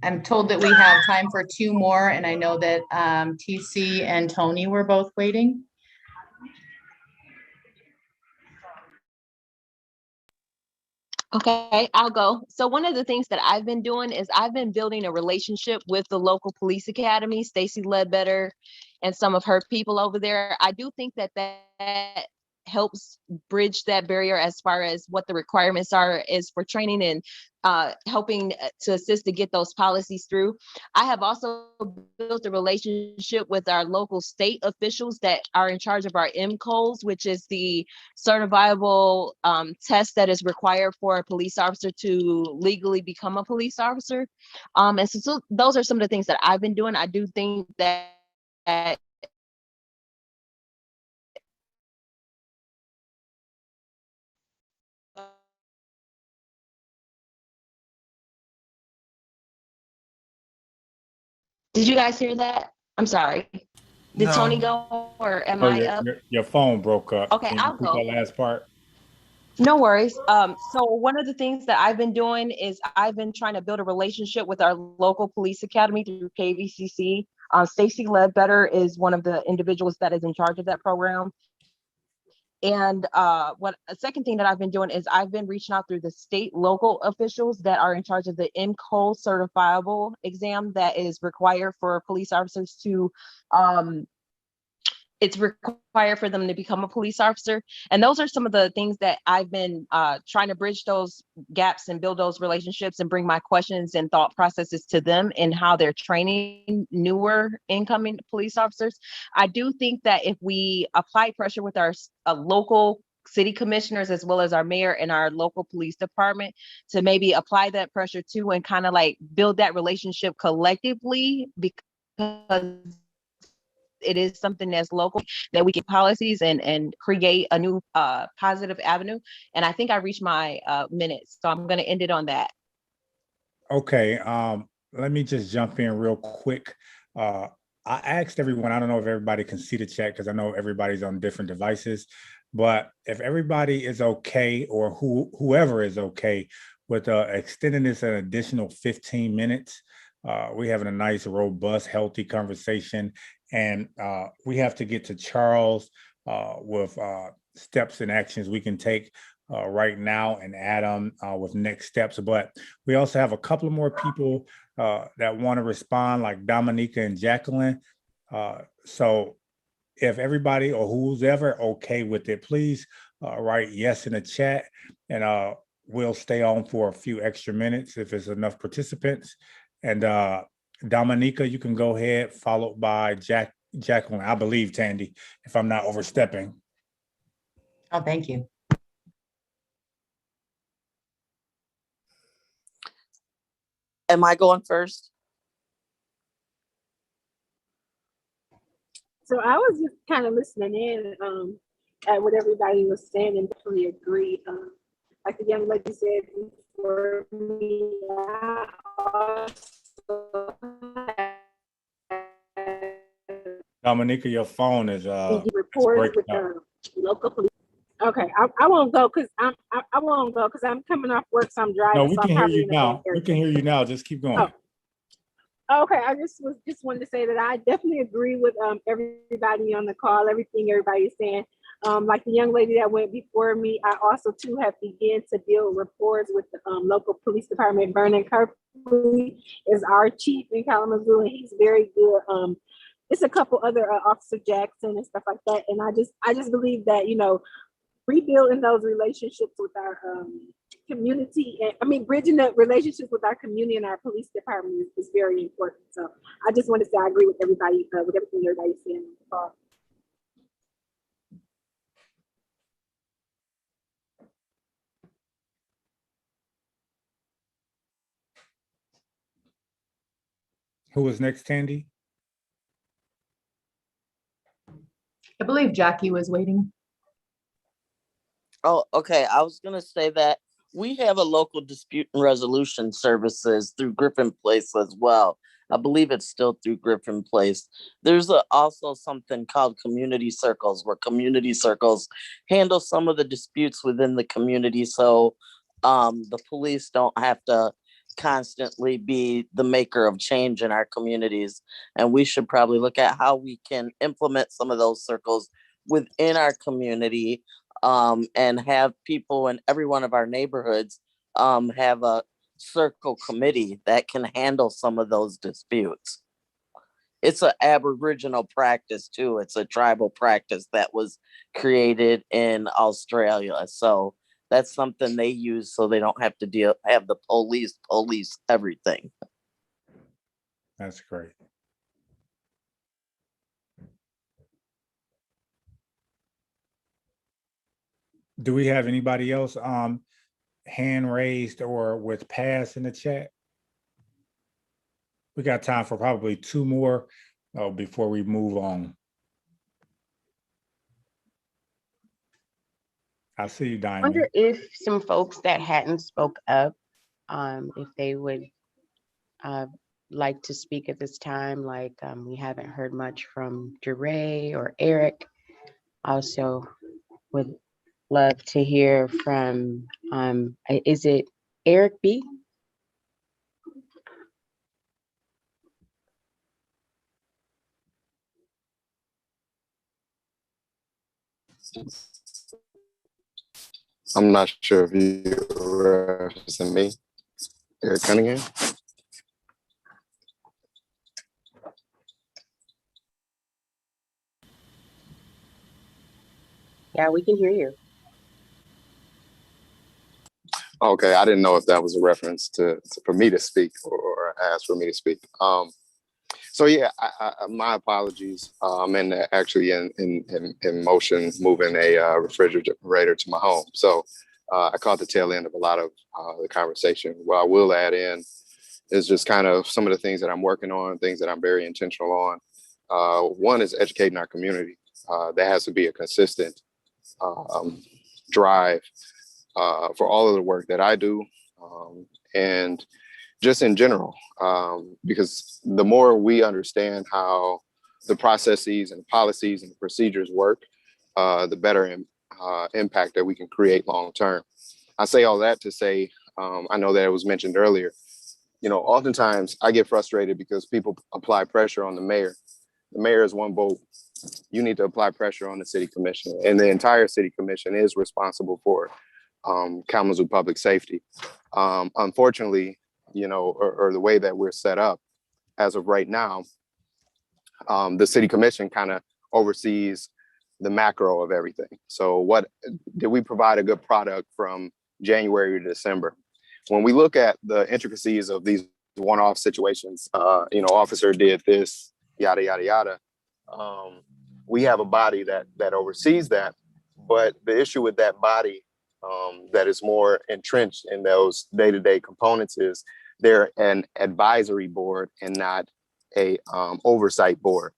I'm told that we have time for two more, and I know that TC and Tony were both waiting. Okay, I'll go. So one of the things that I've been doing is I've been building a relationship with the local police academy, Stacy Ledbetter, and some of her people over there. I do think that helps bridge that barrier as far as what the requirements are is for training and helping to assist to get those policies through. I have also built a relationship with our local state officials that are in charge of our MCOs, which is the certifiable test that is required for a police officer to legally become a police officer. And so those are some of the things that I've been doing. I do think that did you guys hear that? I'm sorry. Did Tony No. go or am Oh, I up? your phone broke up. Okay, Can you I'll repeat go. that last part? No worries. So one of the things that I've been doing is I've been trying to build a relationship with our local police academy through KVCC. Stacy Ledbetter is one of the individuals that is in charge of that program. And a second thing that I've been doing is I've been reaching out through the state local officials that are in charge of the MCO certifiable exam that is required for police officers to it's required for them to become a police officer. And those are some of the things that I've been trying to bridge those gaps and build those relationships and bring my questions and thought processes to them in how they're training newer incoming police officers. I do think that if we apply pressure with our local city commissioners, as well as our mayor and our local police department, to maybe apply that pressure too and kind of like build that relationship collectively, because it is something that's local, that we get policies and create a new positive avenue. And I think I reached my minutes, so I'm going to end it on that. Okay, let me just jump in real quick. I asked everyone, I don't know if everybody can see the chat because I know everybody's on different devices, but if everybody is okay, or whoever is okay with extending this an additional 15 minutes, we're having a nice, robust, healthy conversation. And we have to get to Charles with steps and actions we can take right now, and Adam with next steps. But we also have a couple of more people that want to respond, like Dominica and Jacqueline. So if everybody or who's ever okay with it, please write yes in the chat. And we'll stay on for a few extra minutes if it's enough participants. And Dominica, you can go ahead, followed by Jacqueline, I believe, Tandy, if I'm not overstepping. Oh, thank you. Am I going first? So I was just kind of listening in at what everybody was saying and definitely agree. Like the young lady said before me, I also Dominica, your phone is reports breaking with up. local police. Okay, I won't go because I won't go because I'm coming off work, so I'm No, driving. we So can I'm hear probably you in a bad now. area. We can hear you now. Just keep going. Oh. Okay, I just wanted to say that I definitely agree with everybody on the call, everything everybody is saying. Like the young lady that went before me, I also too have begun to build rapport with the local police department. Vernon Kirkley is our chief in Kalamazoo, and he's very good. It's a couple other Officer Jackson and stuff like that, and I just believe that rebuilding those relationships with our community, and I mean bridging the relationships with our community and our police department is very important. So I just want to say I agree with everybody with everything everybody's saying on the call. Who was next, Tandy? I believe Jackie was waiting. Oh, okay. I was going to say that we have a local dispute and resolution services through Griffin Place as well. I believe it's still through Griffin Place. There's also something called community circles, where community circles handle some of the disputes within the community. So the police don't have to constantly be the maker of change in our communities. And we should probably look at how we can implement some of those circles within our community, and have people in every one of our neighborhoods have a circle committee that can handle some of those disputes. It's an Aboriginal practice too. It's a tribal practice that was created in Australia. So that's something they use so they don't have to have the police everything. That's great. Do we have anybody else hand raised or with pass in the chat? We got time for probably two more before we move on. I see you, I Diamond. wonder if some folks that hadn't spoke up, if they would like to speak at this time. Like we haven't heard much from Jeray or Eric. Also would love to hear from, is it Eric B? I'm not sure if you're referencing me, Eric Cunningham. Yeah, we can hear you. Okay, I didn't know if that was a reference to for me to speak or ask for me to speak. So yeah, my apologies. I'm actually in motion moving a refrigerator to my home. So I caught the tail end of a lot of the conversation. What I will add in is just kind of some of the things that I'm working on, things that I'm very intentional on. One is educating our community. There has to be a consistent drive for all of the work that I do, and just in general, because the more we understand how the processes and policies and procedures work, the better impact that we can create long term. I say all that to say, I know that it was mentioned earlier, oftentimes I get frustrated because people apply pressure on the mayor. The mayor is one vote. You need to apply pressure on the city commission, and the entire city commission is responsible for Kalamazoo public safety. Unfortunately, or the way that we're set up as of right now, the city commission kind of oversees the macro of everything. So did we provide a good product from January to December. When we look at the intricacies of these one-off situations, officer did this, yada, yada, yada. We have a body that oversees that. But the issue with that body that is more entrenched in those day-to-day components is they're an advisory board and not a oversight board.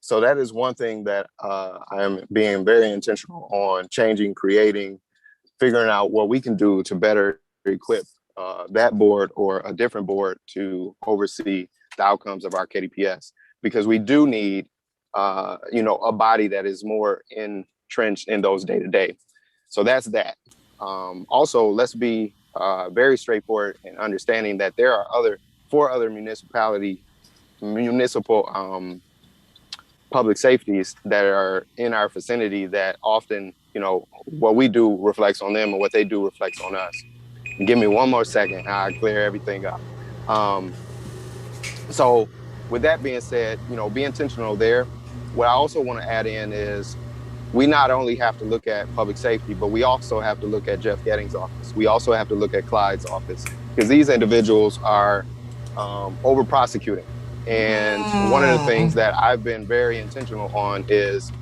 So that is one thing that I am being very intentional on changing, creating, figuring out what we can do to better equip that board or a different board to oversee the outcomes of our KDPS, because we do need, a body that is more entrenched in those day-to-day. So that's that. Also, let's be very straightforward in understanding that there are four other municipal public safeties that are in our vicinity that often, what we do reflects on them and what they do reflects on us. Give me one more second and I'll clear everything up. So with that being said, be intentional there. What I also want to add in is we not only have to look at public safety, but we also have to look at Jeff Gettings' office. We also have to look at Clyde's office, because these individuals are over prosecuting. And one of the things that I've been very intentional on is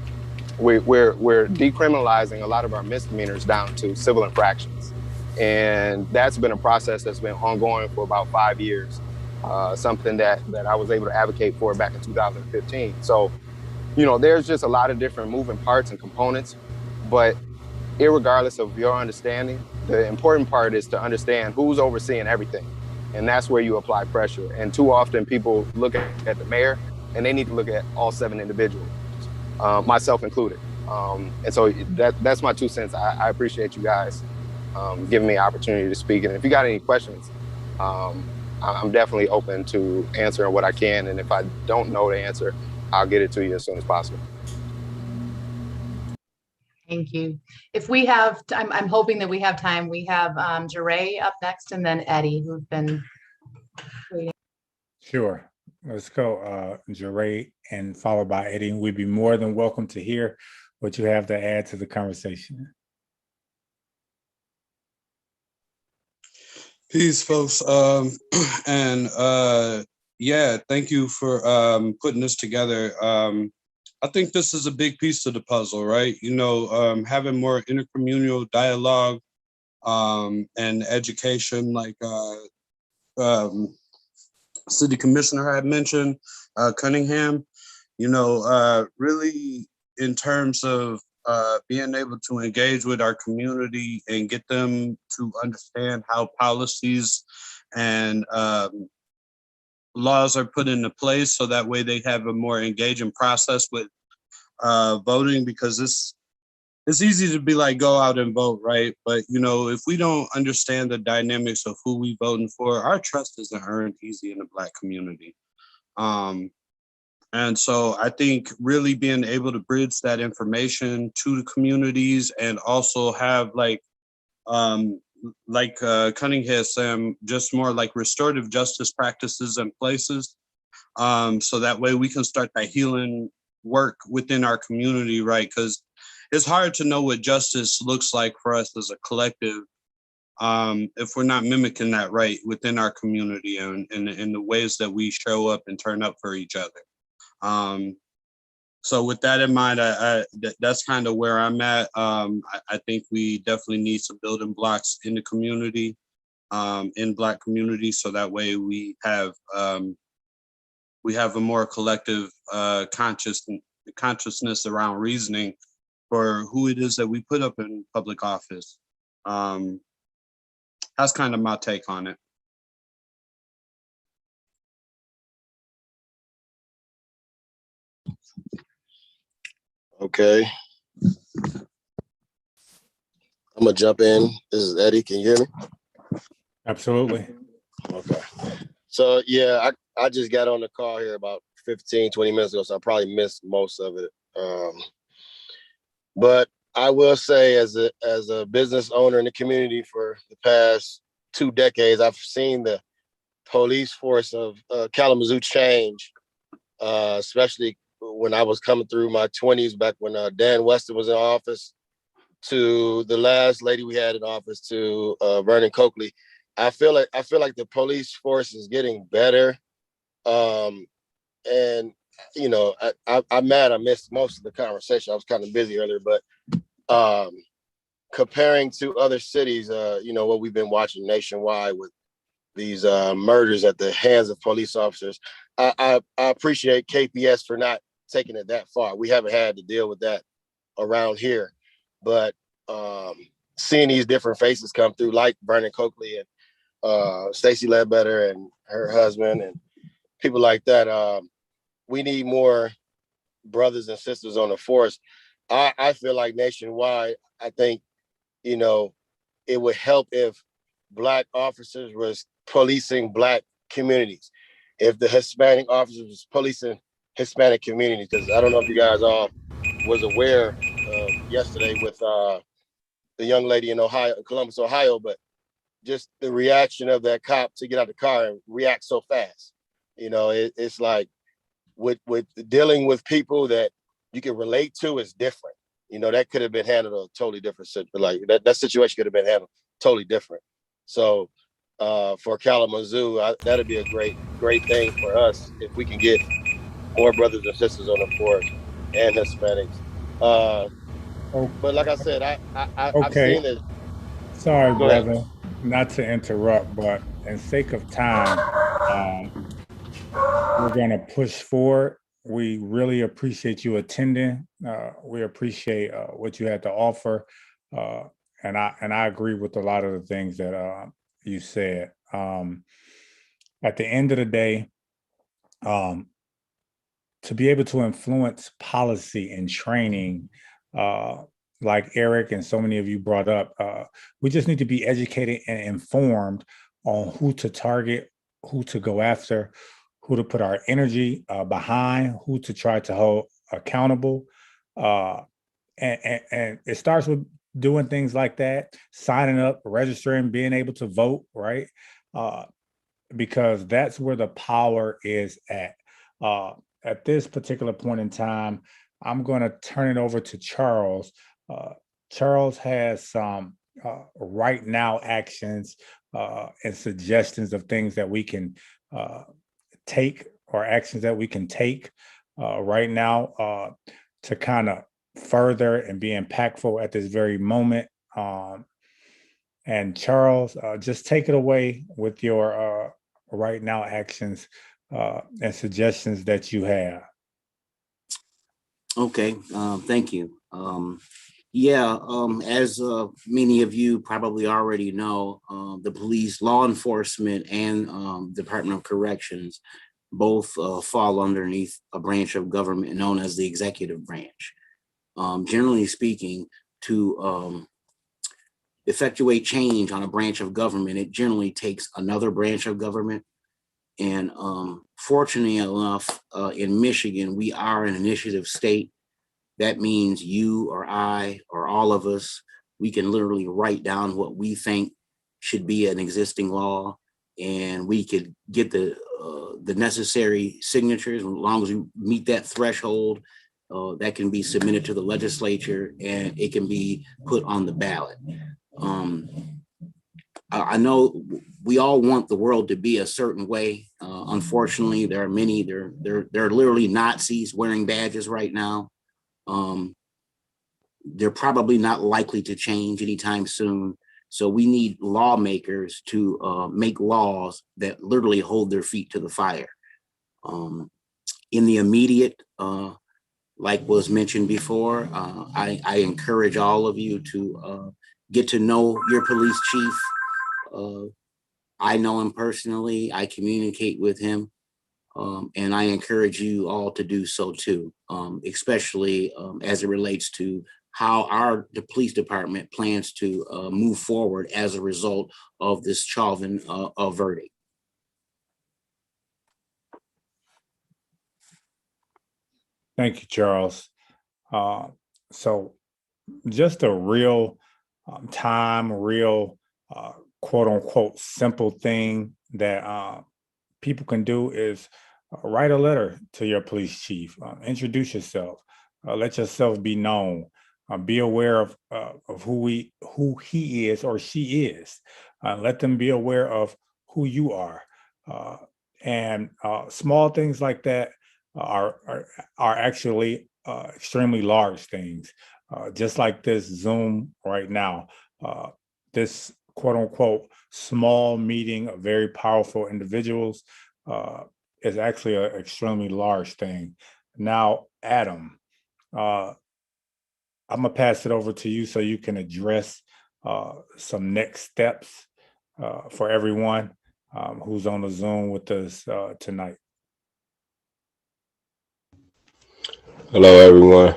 we're decriminalizing a lot of our misdemeanors down to civil infractions. And that's been a process that's been ongoing for about 5 years, something that I was able to advocate for back in 2015. So, there's just a lot of different moving parts and components, but irregardless of your understanding, the important part is to understand who's overseeing everything. And that's where you apply pressure. And too often people look at the mayor and they need to look at all 7 individuals, myself included. And so that's my 2 cents. I appreciate you guys giving me an opportunity to speak. And if you got any questions, I'm definitely open to answering what I can. And if I don't know the answer, I'll get it to you as soon as possible. Thank you. If we have, I'm hoping that we have time. We have Jeray up next and then Eddie, who've been waiting. Sure. Let's go, Jeray, and followed by Eddie. We'd be more than welcome to hear what you have to add to the conversation. Peace, folks. Yeah, thank you for putting this together. I think this is a big piece of the puzzle, right? Having more intercommunal dialogue and education, like City Commissioner had mentioned, Cunningham, really in terms of being able to engage with our community and get them to understand how policies and laws are put into place, so that way they have a more engaging process with voting, because it's easy to be like, go out and vote, right? But if we don't understand the dynamics of who we voting for, our trust isn't earned easy in the Black community. And so I think really being able to bridge that information to the communities, and also have Cunningham said, just more like restorative justice practices in places. So that way we can start that healing work within our community, right? Because it's hard to know what justice looks like for us as a collective if we're not mimicking that right within our community and in the ways that we show up and turn up for each other. So with that in mind, that's kind of where I'm at. I think we definitely need some building blocks in the community, in Black community, so that way we have a more collective consciousness around reasoning for who it is that we put up in public office. That's kind of my take on it. Okay. I'm gonna jump in. This is Eddie. Can you hear me? Absolutely. Okay. So yeah, I just got on the call here about 15, 20 minutes ago, so I probably missed most of it. But I will say, as a business owner in the community for the past 2 decades, I've seen the police force of Kalamazoo change, especially when I was coming through my 20s, back when Dan Weston was in office. to the last lady we had in office, to Vernon Coakley. I feel like the police force is getting better. And I'm mad I missed most of the conversation. I was kind of busy earlier, but comparing to other cities, what we've been watching nationwide with these murders at the hands of police officers, I appreciate KPS for not taking it that far. We haven't had to deal with that around here, but seeing these different faces come through, like Vernon Coakley and Stacey Ledbetter and her husband and people like that, we need more brothers and sisters on the force. I feel like nationwide, I think, it would help if Black officers was policing Black communities, if the Hispanic officers was policing Hispanic communities, because I don't know if you guys all was aware yesterday with the young lady in Ohio, Columbus, Ohio, but just the reaction of that cop to get out of the car and react so fast. It's like with dealing with people that you can relate to is different. That could have been handled a totally different, like that situation could have been handled totally different. So for Kalamazoo, that'd be a great thing for us if we can get more brothers and sisters on the force and Hispanics. But like I said, I've Okay. seen it. Sorry, Go ahead. brother, not to interrupt, but in sake of time, we're going to push forward. We really appreciate you attending. We appreciate what you had to offer, and I agree with a lot of the things that you said. At the end of the day, to be able to influence policy and training, like Eric and so many of you brought up, we just need to be educated and informed on who to target, who to go after, who to put our energy behind, who to try to hold accountable. And it starts with doing things like that, signing up, registering, being able to vote, right? Because that's where the power is at. At this particular point in time, I'm going to turn it over to Charles. Charles has some right now actions and suggestions of things that we can take, or actions that we can take right now to kind of further and be impactful at this very moment. And Charles, just take it away with your right now actions and suggestions that you have. Okay, thank you. As many of you probably already know, the police, law enforcement, and Department of Corrections both fall underneath a branch of government known as the executive branch. Generally speaking, to effectuate change on a branch of government, it generally takes another branch of government. And fortunately enough, in Michigan, we are an initiative state. That means you or I or all of us, we can literally write down what we think should be an existing law, and we could get the necessary signatures. As long as we meet that threshold, that can be submitted to the legislature and it can be put on the ballot. I know we all want the world to be a certain way. Unfortunately, there are many, they're literally Nazis wearing badges right now. They're probably not likely to change anytime soon. So we need lawmakers to make laws that literally hold their feet to the fire. In the immediate, like was mentioned before, I encourage all of you to get to know your police chief. I know him personally, I communicate with him, and I encourage you all to do so too, especially as it relates to how the police department plans to move forward as a result of this Chauvin verdict. Thank you, Charles. So just a real real quote unquote simple thing that people can do is write a letter to your police chief, introduce yourself, let yourself be known. Be aware of who he is or she is. Let them be aware of who you are. And small things like that are actually extremely large things. Just like this Zoom right now, this quote unquote small meeting of very powerful individuals is actually an extremely large thing. Now, Adam, uh, I'm gonna pass it over to you so you can address some next steps for everyone who's on the Zoom with us tonight. Hello, everyone.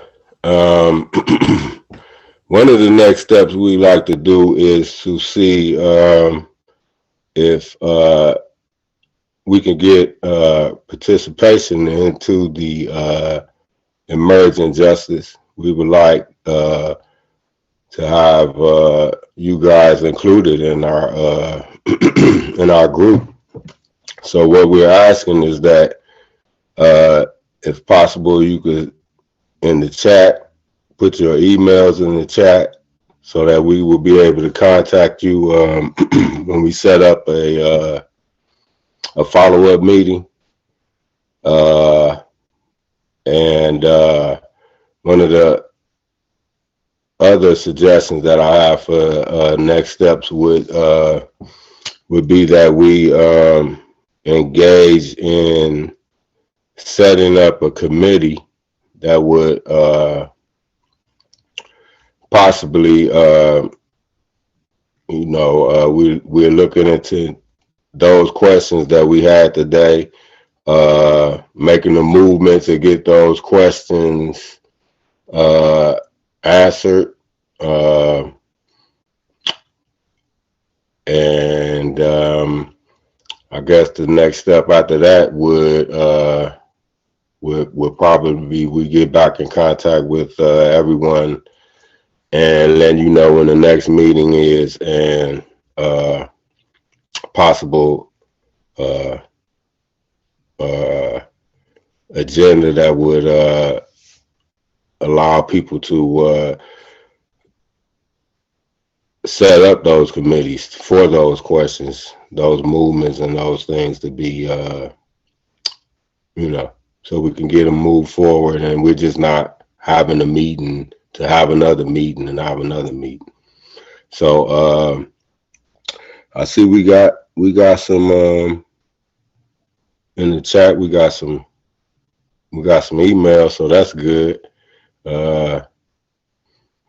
One of the next steps we like to do is to see if we can get participation into the emerging justice. We would like to have you guys included in our in our group. So what we're asking is that if possible, you could in the chat put your emails in the chat so that we will be able to contact you when we set up a follow-up meeting. And one of the other suggestions that I have for next steps would be that we engage in setting up a committee that would possibly, we're looking into those questions that we had today, making the movement to get those questions answered. And I guess the next step after that would probably be we get back in contact with everyone and let you know when the next meeting is and possible agenda that would allow people to set up those committees for those questions, those movements, and those things to be, so we can get them moved forward, and we're just not having a meeting to have another meeting and have another meeting. So I see we got some in the chat. We got some emails, so that's good.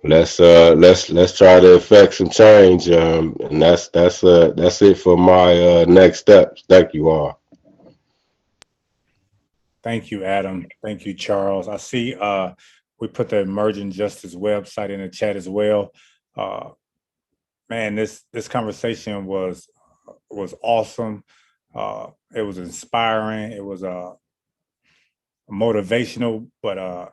Let's try to affect some change, and that's it for my next steps. Thank you all. Thank you, Adam. Thank you, Charles. I see we put the Emerging Justice website in the chat as well. Man, this conversation was awesome. It was inspiring. It was motivational. But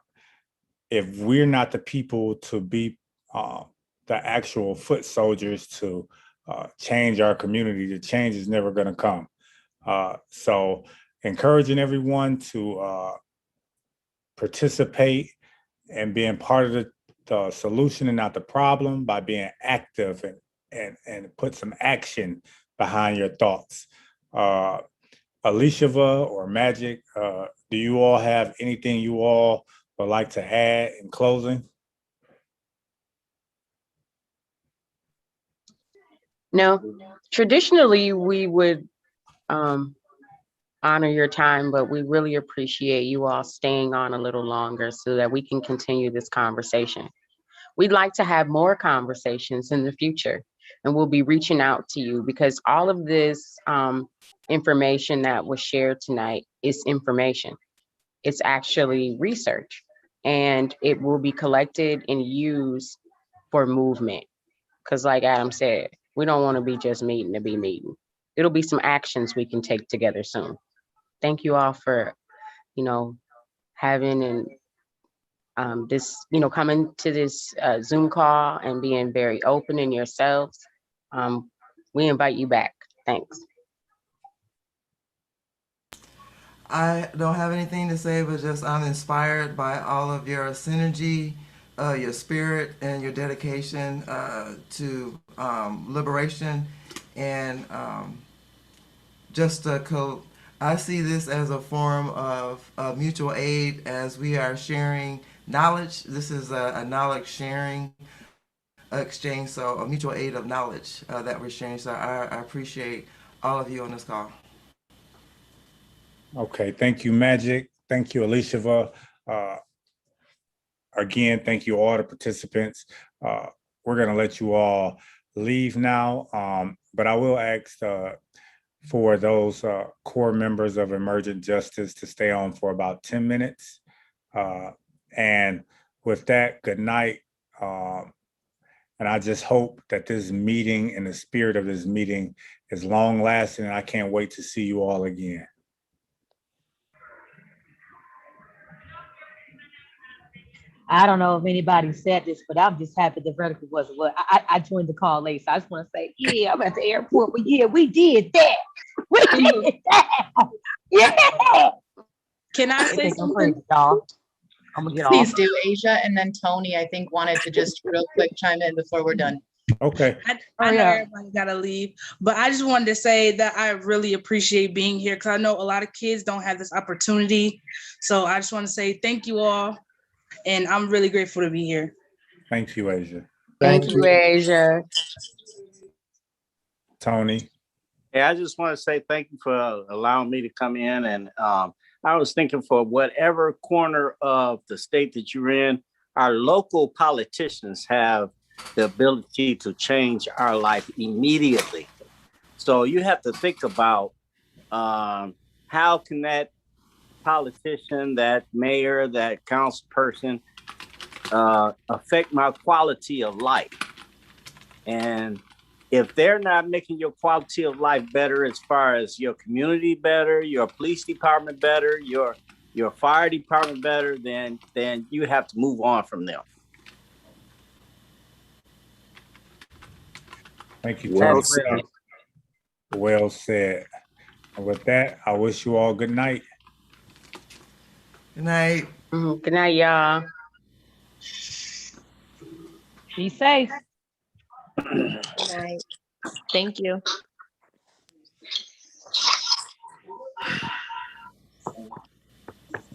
if we're not the people to be the actual foot soldiers to change our community, the change is never going to come. So encouraging everyone to participate and being part of the solution and not the problem by being active and put some action behind your thoughts. Alishava or Magic, do you all have anything you all would like to add in closing? No, traditionally we would honor your time, but we really appreciate you all staying on a little longer so that we can continue this conversation. We'd like to have more conversations in the future, and we'll be reaching out to you because all of this information that was shared tonight is information. It's actually research, and it will be collected and used for movement. Because like Adam said, we don't want to be just meeting to be meeting. It'll be some actions we can take together soon. Thank you all for, having and this, coming to this Zoom call and being very open in yourselves. We invite you back. Thanks. I don't have anything to say, but just I'm inspired by all of your synergy your spirit and your dedication to liberation and just a code. I see this as a form of mutual aid as we are sharing knowledge. This is a knowledge sharing exchange, so a mutual aid of knowledge that we're sharing. So I appreciate all of you on this call. Okay, thank you, Magic. Thank you, Alicia. Again, thank you all the participants. We're gonna let you all leave now, but I will ask for those core members of Emergent Justice to stay on for about 10 minutes. And with that, good night. And I just hope that this meeting and the spirit of this meeting is long lasting. And I can't wait to see you all again. I don't know if anybody said this, but I'm just happy the verdict wasn't what I joined the call late. So I just want to say, yeah, I'm at the airport, but yeah, we did that. We did that. Yeah. Can I say I'm something? crazy, y'all. I'm gonna get off. Please do, Asia, and then Tony, I think, wanted to just real quick chime in before we're done. Okay. I know everybody gotta leave, but I just wanted to say that I really appreciate being here because I know a lot of kids don't have this opportunity. So I just want to say thank you all, and I'm really grateful to be here. Thank you, Asia. Thank you, Asia. Tony. Yeah, I just want to say thank you for allowing me to come in. And I was thinking for whatever corner of the state that you're in, our local politicians have the ability to change our life immediately. So you have to think about how can that politician, that mayor, that council person affect my quality of life. And if they're not making your quality of life better as far as your community better, your police department better, your fire department better, then you have to move on from them. Thank you, Well Tony. said. Well said. And with that, I wish you all good night. Good night. Good night, y'all. Be safe. Good night. Thank you.